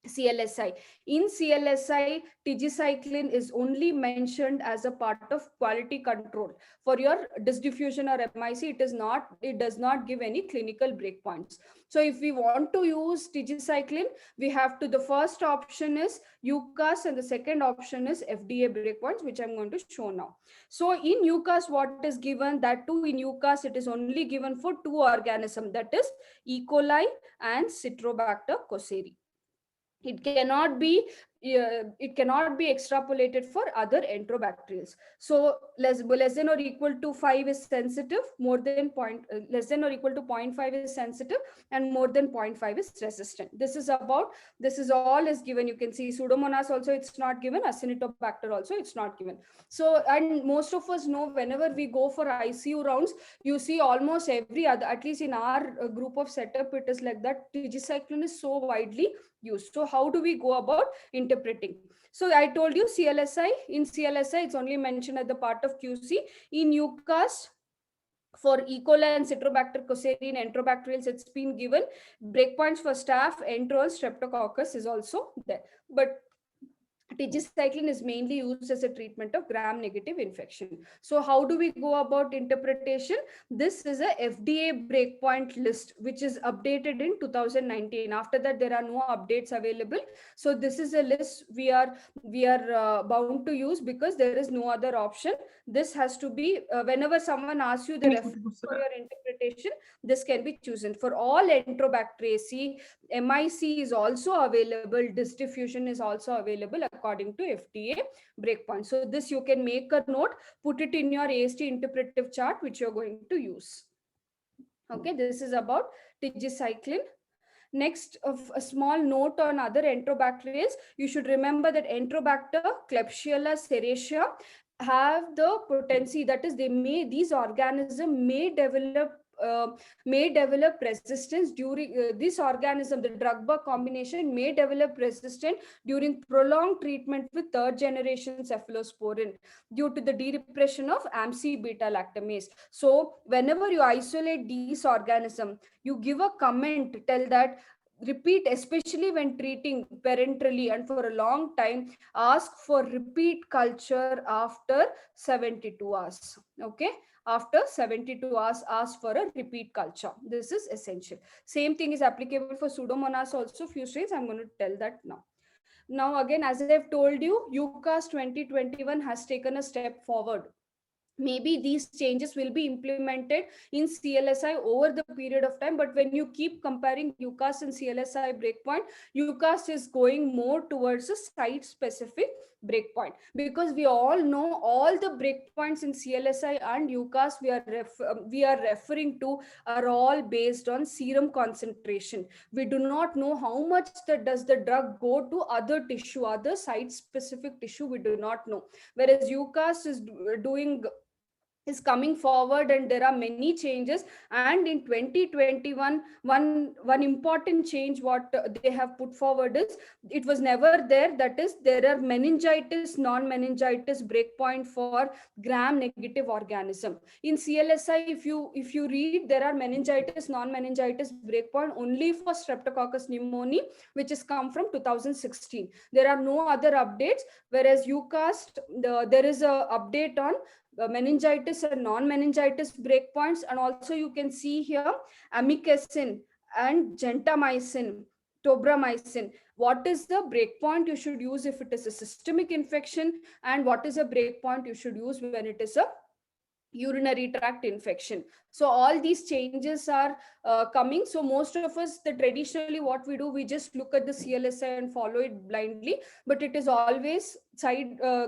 CLSI. In CLSI, tigecycline is only mentioned as a part of quality control. For your dysdiffusion or MIC, it does not give any clinical breakpoints. So if we want to use tigecycline, we have to, the first option is UCAS and the second option is FDA breakpoints, which I'm going to show now. So in UCAS, what is given, that too in UCAS, it is only given for two organisms, that is E. coli and Citrobacter cocceri. It cannot be extrapolated for other enterobacterials. So less than or equal to 5 is sensitive, less than or equal to 0.5 is sensitive, and more than 0.5 is resistant. This is all is given. You can see Pseudomonas also it's not given, Acinetobacter also it's not given. So, and most of us know whenever we go for ICU rounds, you see almost every other, at least in our group of setup, it is like that. Tigecycline is so widely used. So how do we go about interpreting? So I told you CLSI, in CLSI, it's only mentioned as the part of QC. In UCAS, for E. coli and Citrobacter cocceri in enterobacterials, it's been given. Breakpoints for staph, enterol, streptococcus is also there. But tigecycline is mainly used as a treatment of gram-negative infection. So how do we go about interpretation? This is a FDA breakpoint list, which is updated in 2019. After that, there are no updates available. So this is a list we are bound to use because there is no other option. This has to be, whenever someone asks you the reference for your interpretation, this can be chosen. For all Enterobacteriaceae, MIC is also available, dysdiffusion is also available according to FDA breakpoint. So this you can make a note, put it in your AST interpretive chart, which you're going to use. Okay, this is about tigecycline. Next, a small note on other enterobacterials. You should remember that Enterobacter, Klebsiella, Serratia have the potency, that is, these organisms may develop resistance during this organism, the drug-bug combination may develop resistance during prolonged treatment with third generation cephalosporin due to the derepression of AMC beta lactamase. So whenever you isolate these organisms, you give a comment, tell that repeat, especially when treating parenterally and for a long time, ask for repeat culture after 72 hours. Okay, after 72 hours, ask for a repeat culture. This is essential. Same thing is applicable for Pseudomonas also, few strains. I'm going to tell that now. Now, again, as I've told you, UCAS 2021 has taken a step forward. Maybe these changes will be implemented in CLSI over the period of time, but when you keep comparing UCAS and CLSI breakpoint, UCAS is going more towards a site specific breakpoint, because we all know all the breakpoints in CLSI and UCAS we are referring to are all based on serum concentration. We do not know how much does the drug go to other tissue, other site specific tissue, we do not know. Whereas UCAS is coming forward and there are many changes. And in 2021, one important change what they have put forward is, it was never there, that is there are meningitis non-meningitis breakpoint for gram negative organism. In CLSI, if you read, there are meningitis non-meningitis breakpoint only for Streptococcus pneumoniae, which has come from 2016. There are no other updates. Whereas UCAS, there is a update on meningitis and non-meningitis breakpoints. And also you can see here amikacin and gentamicin, tobramycin. What is the breakpoint you should use if it is a systemic infection, and what is a breakpoint you should use when it is a urinary tract infection. So all these changes are coming. So most of us, the traditionally what we do, we just look at the CLSI and follow it blindly, but it is always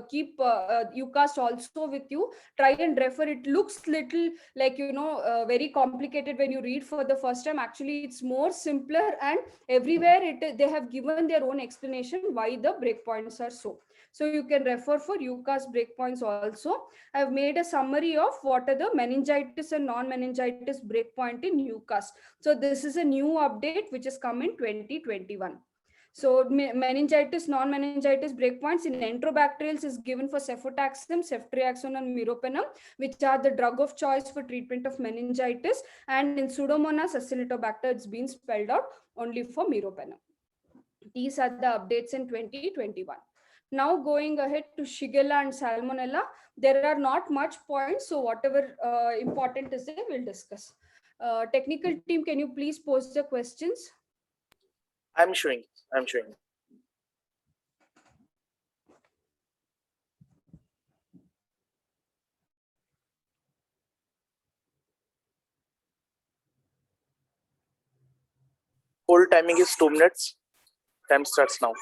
keep UCAS also with you, try and refer. It looks little like, very complicated when you read for the first time. Actually it's more simpler, and everywhere they have given their own explanation why the breakpoints are so. So you can refer for UCAS breakpoints also. I've made a summary of what are the meningitis and non-meningitis breakpoint in UCAS. So this is a new update which has come in 2021. So meningitis, non-meningitis breakpoints in enterobacterials is given for cefotaxime, ceftriaxone, and meropenem, which are the drug of choice for treatment of meningitis. And in Pseudomonas acinetobacter, it's been spelled out only for meropenem. These are the updates in 2021. Now going ahead to Shigella and Salmonella, there are not much points, so whatever important is there, we'll discuss. Technical team, can you please post the questions? I'm showing. Whole timing is 2 minutes. Time starts now.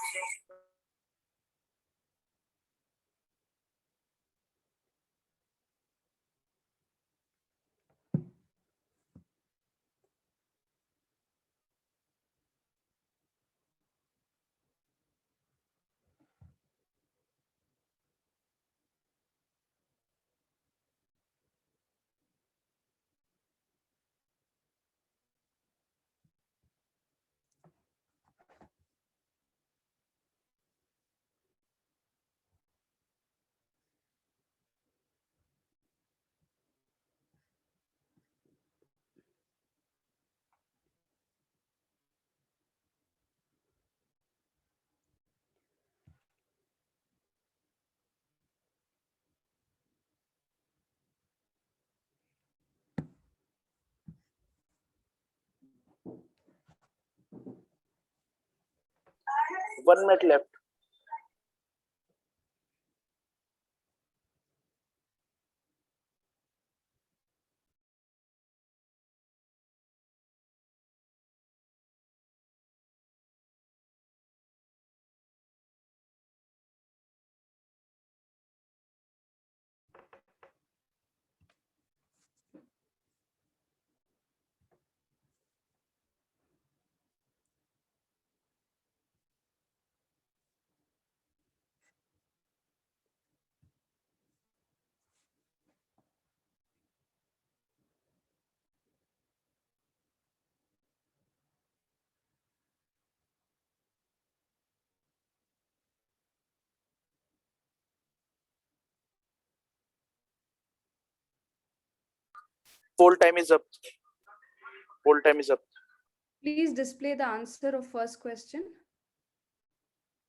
One minute left. Whole time is up. please display the answer of first question?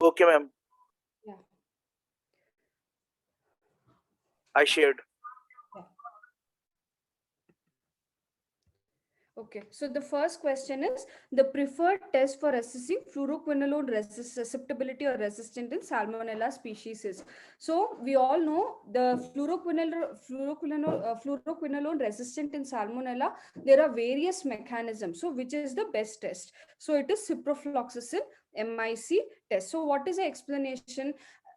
Okay, ma'am. Yeah. I shared. Okay, so the first question is the preferred test for assessing fluoroquinolone susceptibility or resistant in Salmonella species is. So we all know the fluoroquinolone resistant in Salmonella. There are various mechanisms. So which is the best test? So it is ciprofloxacin MIC test. So what is the explanation?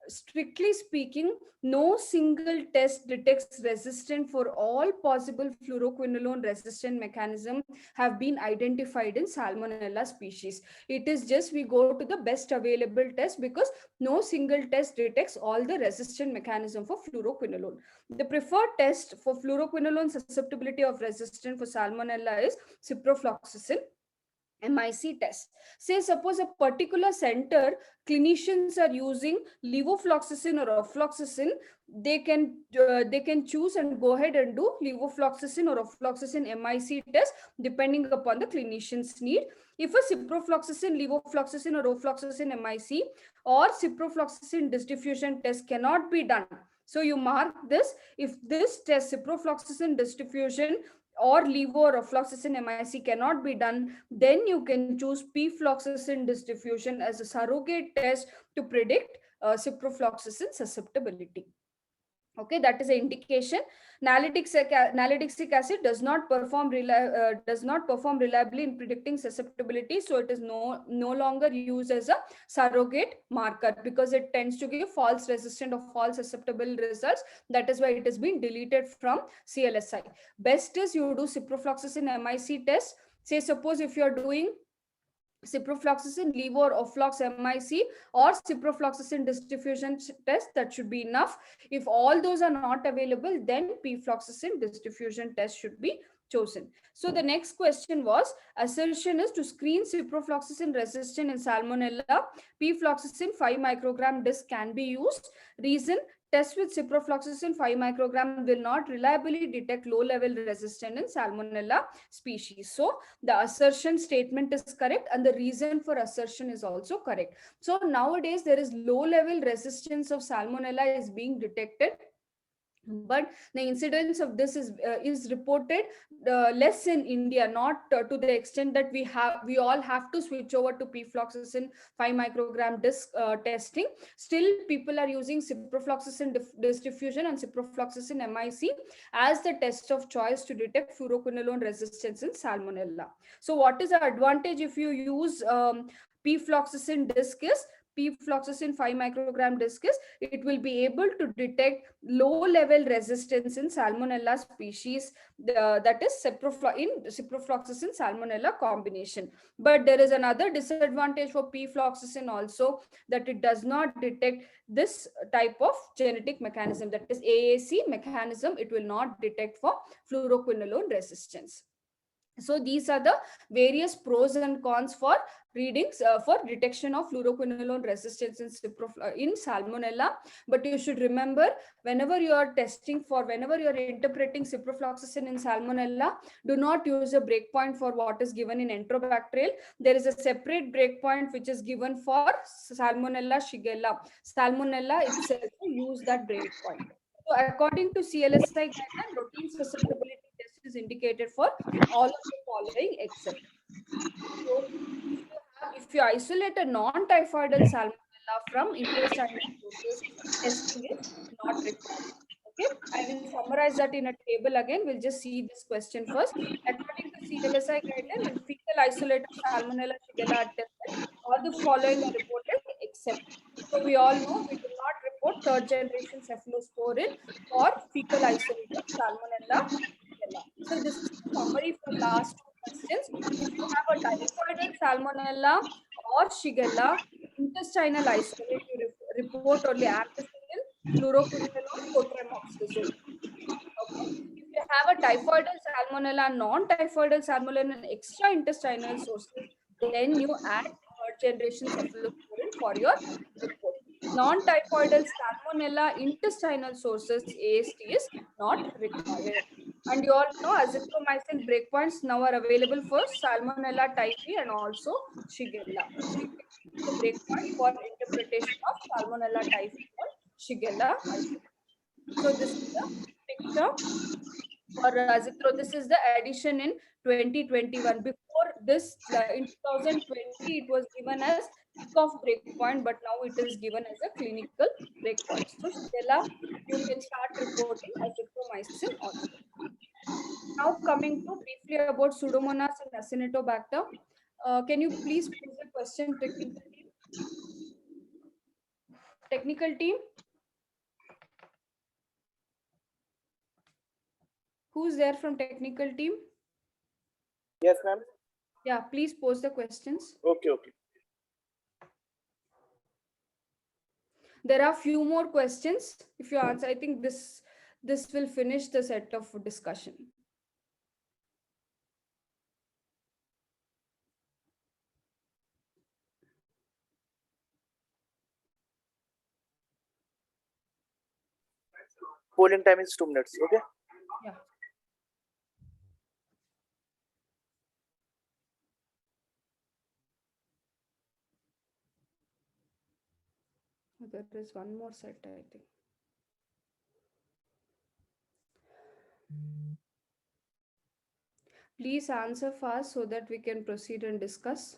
Strictly speaking, no single test detects resistant for all possible fluoroquinolone resistant mechanism have been identified in Salmonella species. It is just we go to the best available test because no single test detects all the resistant mechanism for fluoroquinolone. The preferred test for fluoroquinolone susceptibility of resistant for Salmonella is ciprofloxacin MIC test. Say suppose a particular center clinicians are using levofloxacin or ofloxacin, they can choose and go ahead and do levofloxacin or ofloxacin MIC test depending upon the clinician's need. If a ciprofloxacin, levofloxacin or ofloxacin MIC or ciprofloxacin diffusion test cannot be done, so you mark this. If this test ciprofloxacin diffusion or levo or ofloxacin MIC cannot be done, then you can choose p-floxacin diffusion as a surrogate test to predict ciprofloxacin susceptibility. Okay, that is an indication. Nalidixic acid does not perform reliably in predicting susceptibility, so it is no longer used as a surrogate marker because it tends to give false resistant or false susceptible results. That is why it has been deleted from CLSI. Best is you do ciprofloxacin MIC test. Say suppose if you are doing ciprofloxacin levo or oflox MIC or ciprofloxacin diffusion test, that should be enough. If all those are not available, then p-floxacin diffusion test should be chosen. So the next question was, assertion is to screen ciprofloxacin resistant in Salmonella, p-floxacin 5 microgram disc can be used. Reason, test with ciprofloxacin 5 microgram will not reliably detect low level resistant in Salmonella species. So the assertion statement is correct and the reason for assertion is also correct. So nowadays there is low level resistance of Salmonella is being detected, but the incidence of this is reported less in India, not to the extent that we all have to switch over to p-floxacin 5 microgram disc testing. Still people are using ciprofloxacin diffusion and ciprofloxacin MIC as the test of choice to detect fluoroquinolone resistance in Salmonella. So what is the advantage if you use p-floxacin disc is, p-floxacin 5 microgram disc is, it will be able to detect low level resistance in Salmonella species, that is ciprofloxacin Salmonella combination. But there is another disadvantage for p-floxacin also, that it does not detect this type of genetic mechanism, that is AAC mechanism. It will not detect for fluoroquinolone resistance. So these are the various pros and cons for readings for detection of fluoroquinolone resistance in Salmonella. But you should remember, whenever you are interpreting ciprofloxacin in Salmonella, do not use a breakpoint for what is given in Enterobacterial. There is a separate breakpoint which is given for Salmonella Shigella. Salmonella itself, use that breakpoint. So according to CLSI guideline, routine susceptibility test is indicated for all of the following except. So if you isolate a non-typhoidal Salmonella from intestinal sources, testing is not required. Okay, I will summarize that in a table again. We'll just see this question first. According to CLSI guideline, when fecal isolate of Salmonella Shigella are tested, all the following are reported except. So we all know we do not report third generation cephalosporin for fecal isolate of Salmonella Shigella. So this is the summary for last two questions. If you have a typhoidal Salmonella or Shigella intestinal isolate, you report only ampicillin, fluoroquinolone, cotrimoxazole. Okay. If you have a typhoidal Salmonella, non-typhoidal Salmonella, and extra intestinal sources, then you add third generation cephalosporin for your report. Non-typhoidal Salmonella intestinal sources, AST is not required. And you all know azithromycin breakpoints now are available for Salmonella typhi and also Shigella. So you can use the breakpoint for interpretation of Salmonella typhi or Shigella isolate. So this is the picture for azithro. This is the addition in 2021. Before this, in 2020, it was given as kickoff breakpoint, but now it is given as a clinical breakpoint. So Shigella, you can start reporting azithromycin also. Now coming to briefly about Pseudomonas and Acinetobacter. Can you please pose a question, technical team? Technical team? Who's there from technical team? Yes, ma'am. Yeah, please pose the questions. Okay. There are few more questions. If you answer, I think this will finish the set of discussion. Polling time is 2 minutes. Okay. Yeah. There is one more set, I think. Please answer fast so that we can proceed and discuss.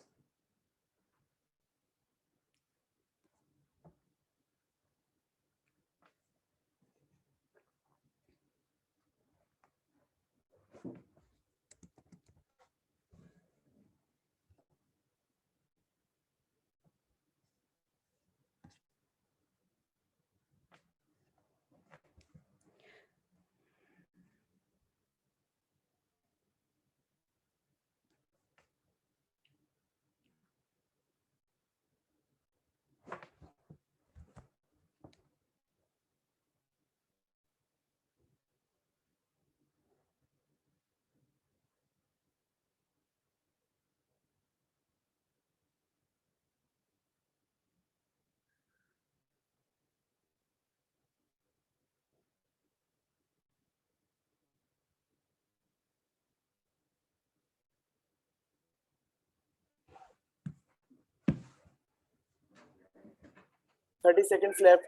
Thirty seconds left.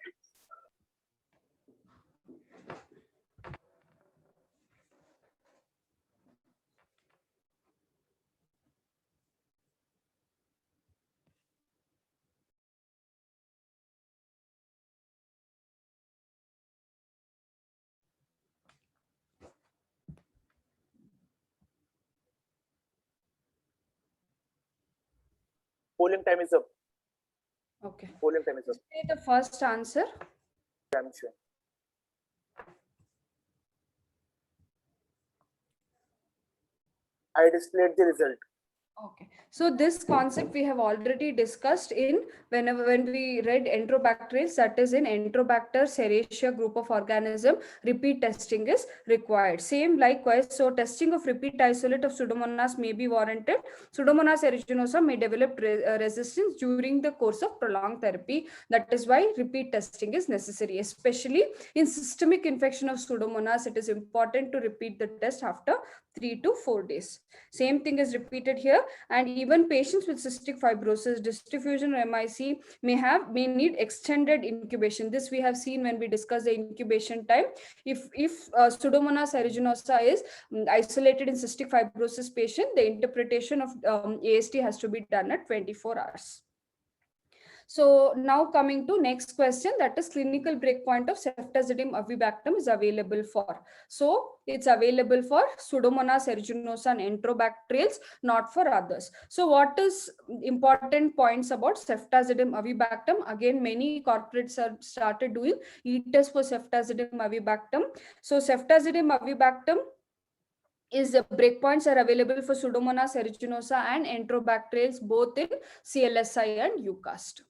Polling time is up. Okay. Polling time is up. Say the first answer. I'm sure. I displayed the result. Okay. So this concept we have already discussed in when we read Enterobacterials, that is in Enterobacter serratia group of organism, repeat testing is required. Same likewise, so testing of repeat isolate of Pseudomonas may be warranted. Pseudomonas aeruginosa may develop resistance during the course of prolonged therapy. That is why repeat testing is necessary, especially in systemic infection of Pseudomonas. It is important to repeat the test after 3 to 4 days. Same thing is repeated here, and even patients with cystic fibrosis, distribution or MIC may need extended incubation. This we have seen when we discuss the incubation time. If Pseudomonas aeruginosa is isolated in cystic fibrosis patient, the interpretation of AST has to be done at 24 hours. So now coming to next question, that is clinical breakpoint of ceftazidime avibactam is available for. So it's available for Pseudomonas aeruginosa and Enterobacterials, not for others. So what is important points about ceftazidime avibactam? Again, many corporates have started doing e-test for ceftazidime avibactam. So ceftazidime avibactam is the breakpoints are available for Pseudomonas aeruginosa and Enterobacterials both in CLSI and UCAST.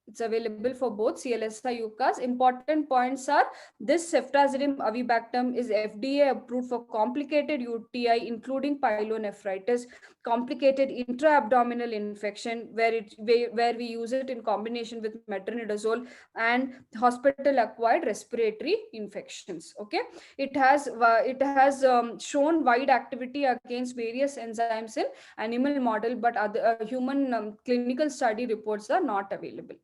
It's available for both CLSI UCAS. Important points are this ceftazidime avibactam is FDA approved for complicated UTI, including pyelonephritis. complicated intra-abdominal infection where we use it in combination with metronidazole, and hospital-acquired respiratory infections. Okay, it has shown wide activity against various enzymes in animal model, but other human clinical study reports are not available.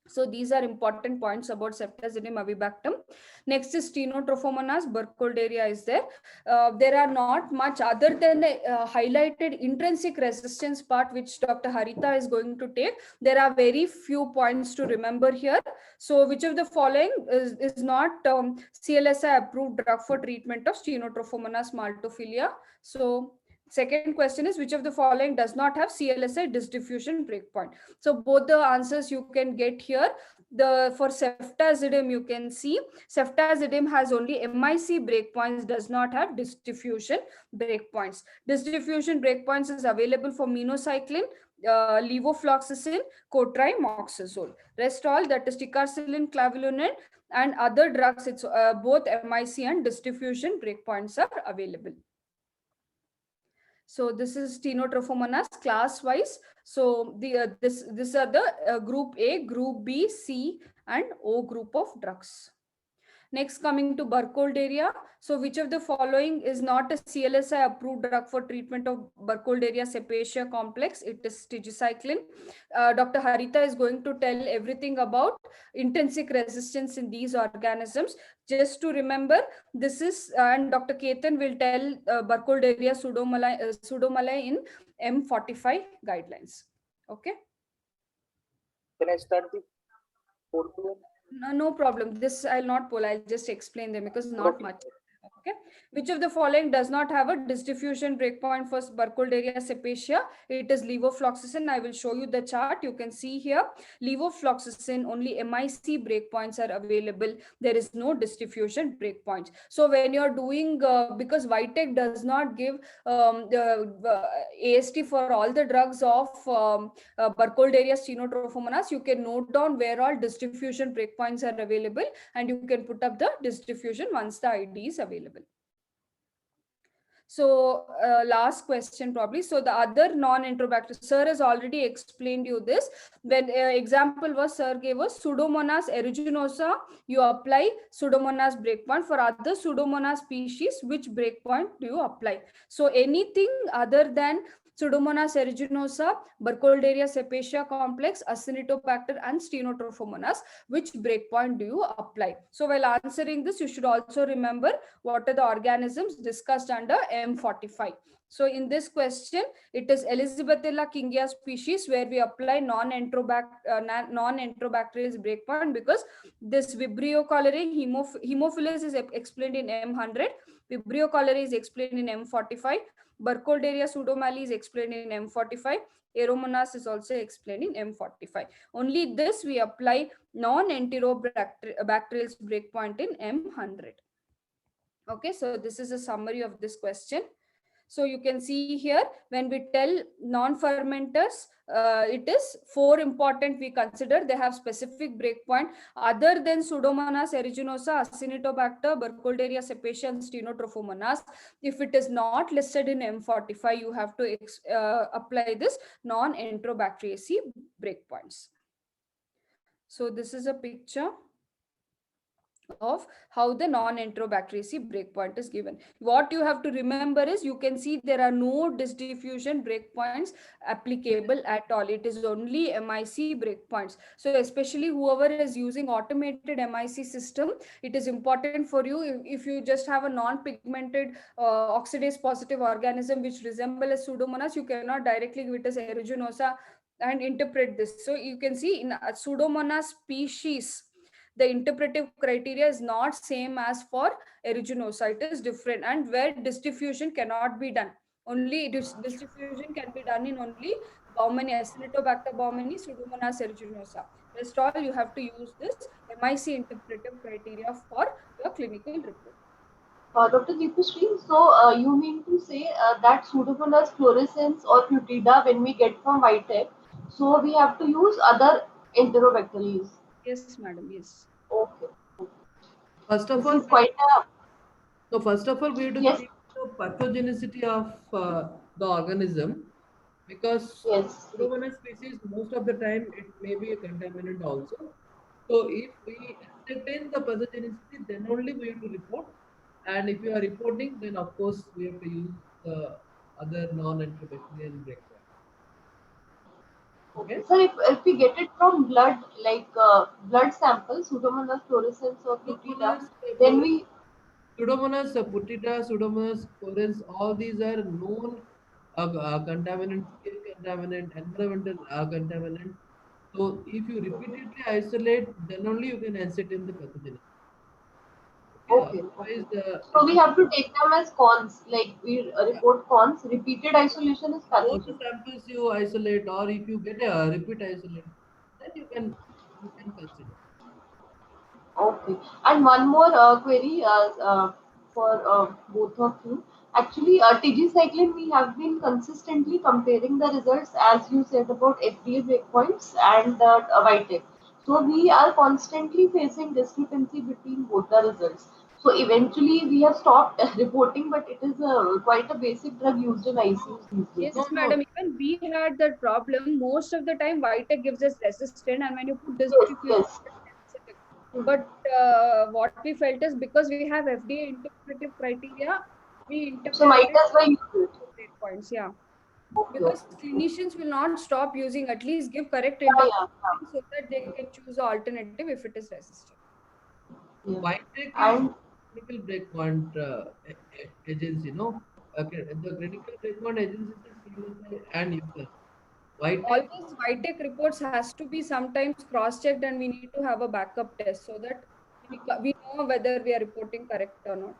So these are important points about ceftazidime avibactam. Next is Stenotrophomonas burkholderia is there. There are not much other than the highlighted intrinsic resistance part, which Dr. Haritha is going to take. There are very few points to remember here. So which of the following is not CLSI approved drug for treatment of Stenotrophomonas maltophilia? So second question is, which of the following does not have CLSI dysdiffusion breakpoint? So both the answers you can get here. For ceftazidime, you can see ceftazidime has only MIC breakpoints, does not have dysdiffusion breakpoints. Dysdiffusion breakpoints is available for minocycline, levofloxacin, cotrimoxazole. Rest all, that is ticarcillin, clavulanic, and other drugs, it's both MIC and dysdiffusion breakpoints are available. So this is Stenotrophomonas class wise. So these are the group A, group B, C, and O group of drugs. Next, coming to burkholderia. So which of the following is not a CLSI approved drug for treatment of burkholderia cepacia complex? It is tigecycline. Dr. Haritha is going to tell everything about intrinsic resistance in these organisms. Just to remember, this is, and Dr. Ketan will tell burkholderia pseudomallei in M45 guidelines. Okay. Can I start the fourth one? No problem. This I'll not pull. I'll just explain them because not much. Okay. Which of the following does not have a dysdiffusion breakpoint for burkholderia cepacia? It is levofloxacin. I will show you the chart. You can see here, levofloxacin, only MIC breakpoints are available. There is no dysdiffusion breakpoints. So when you're doing, because Vitek does not give the AST for all the drugs of burkholderia Stenotrophomonas, you can note down where all dysdiffusion breakpoints are available, and you can put up the dysdiffusion once the ID is available. So last question probably. So the other non-enterobacterial, sir has already explained you this. When example was sir gave us Pseudomonas aeruginosa, you apply Pseudomonas breakpoint. For other Pseudomonas species, which breakpoint do you apply? So anything other than Pseudomonas aeruginosa, burkholderia cepacia complex, Acinetobacter, and Stenotrophomonas, which breakpoint do you apply? So while answering this, you should also remember what are the organisms discussed under M45. So in this question, it is Elizabethella kingia species where we apply non-enterobacterial breakpoint, because this Vibrio cholerae Haemophilus is explained in M100, Vibrio cholerae is explained in M45, burkholderia pseudomallei is explained in M45, Aeromonas is also explained in M45. Only this we apply non-enterobacterial breakpoint in M100. Okay, so this is a summary of this question. So you can see here, when we tell non-fermenters, it is 4 important we consider. They have specific breakpoint other than Pseudomonas aeruginosa, Acinetobacter, burkholderia cepacia, and Stenotrophomonas. If it is not listed in M45, you have to apply this non-enterobacteriaceae breakpoints. So this is a picture of how the non-enterobacteriaceae breakpoint is given. What you have to remember is, you can see there are no dysdiffusion breakpoints applicable at all. It is only MIC breakpoints. So especially whoever is using automated MIC system, it is important for you, if you just have a non-pigmented oxidase positive organism which resembles a Pseudomonas, you cannot directly give it as aeruginosa and interpret this. So you can see in a Pseudomonas species, the interpretive criteria is not same as for aeruginosa. It is different, and where dysdiffusion cannot be done. Only dysdiffusion can be done in only Baumannii, Acinetobacter baumannii, Pseudomonas aeruginosa. Rest all you have to use this MIC interpretive criteria for your clinical report. Dr. Deepashree, so you mean to say that Pseudomonas fluorescens or Cutida, when we get from Vitek, so we have to use other enterobacterials? Yes, madam. Yes. Okay. First of This all, is quite a... so first of all, we have to Yes. see the pathogenicity of the organism, because Yes. Pseudomonas species most of the time it may be a contaminant also. So if we ascertain the pathogenicity, then only we have to report. And if you are reporting, then of course we have to use the other non-antibacterial breakpoint. Okay. Okay. So if we get it from blood, like blood sample, Pseudomonas fluorescens or Putida, then we Pseudomonas putida, Pseudomonas fluorescens, all these are known contaminants, skin contaminant, environmental contaminant. So if you repeatedly isolate, then only you can ascertain the pathogenicity. okay. Otherwise, So we have to take them as cons, like we report cons. Repeated isolation is both the pathogen. samples you isolate, or if you get a repeat isolate, then you can consider. Okay. And one more query for both of you. Actually, tigecycline, we have been consistently comparing the results, as you said, about FDA breakpoints and Vitek. So we are constantly facing discrepancy between both the results. So eventually, we have stopped reporting, but it is quite a basic drug used in ICUs these days. Yes, madam. Even we had that problem. Most of the time, Vitek gives us resistant, and when you put this, Yes, you feel yes. sensitive. But what we felt is because we have FDA interpretive criteria, we So might interpreted as well use it. points. Yeah, Okay, because okay. clinicians will not stop using. At least give correct Yeah, interpretation so that they can choose the alternative if it is resistant. yeah. Vitek is And clinical breakpoint agency, no? Okay, the clinical breakpoint agency is CLSI and UCAS. All Vitek, these Vitek reports has to be sometimes cross-checked, and we need to have a backup test so that we know whether we are reporting correct or not.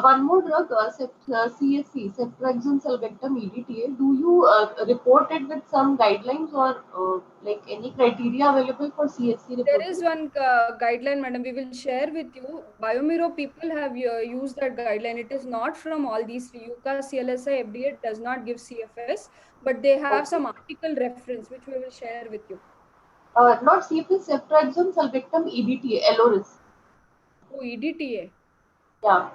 one more drug, CSC, ceftriaxone sulbactam EDTA. Do you report it with some guidelines or like any criteria available for CSC There is reporting? one guideline, madam, we will share with you. Biomiro people have used that guideline. It is not from all these three. UCAS, CLSI, FDA does not give CFS, but they have Okay. some article reference which we will share with you. Not CFS, ceftriaxone sulbactam EDTA, Aloris. Oh, EDTA. Yeah.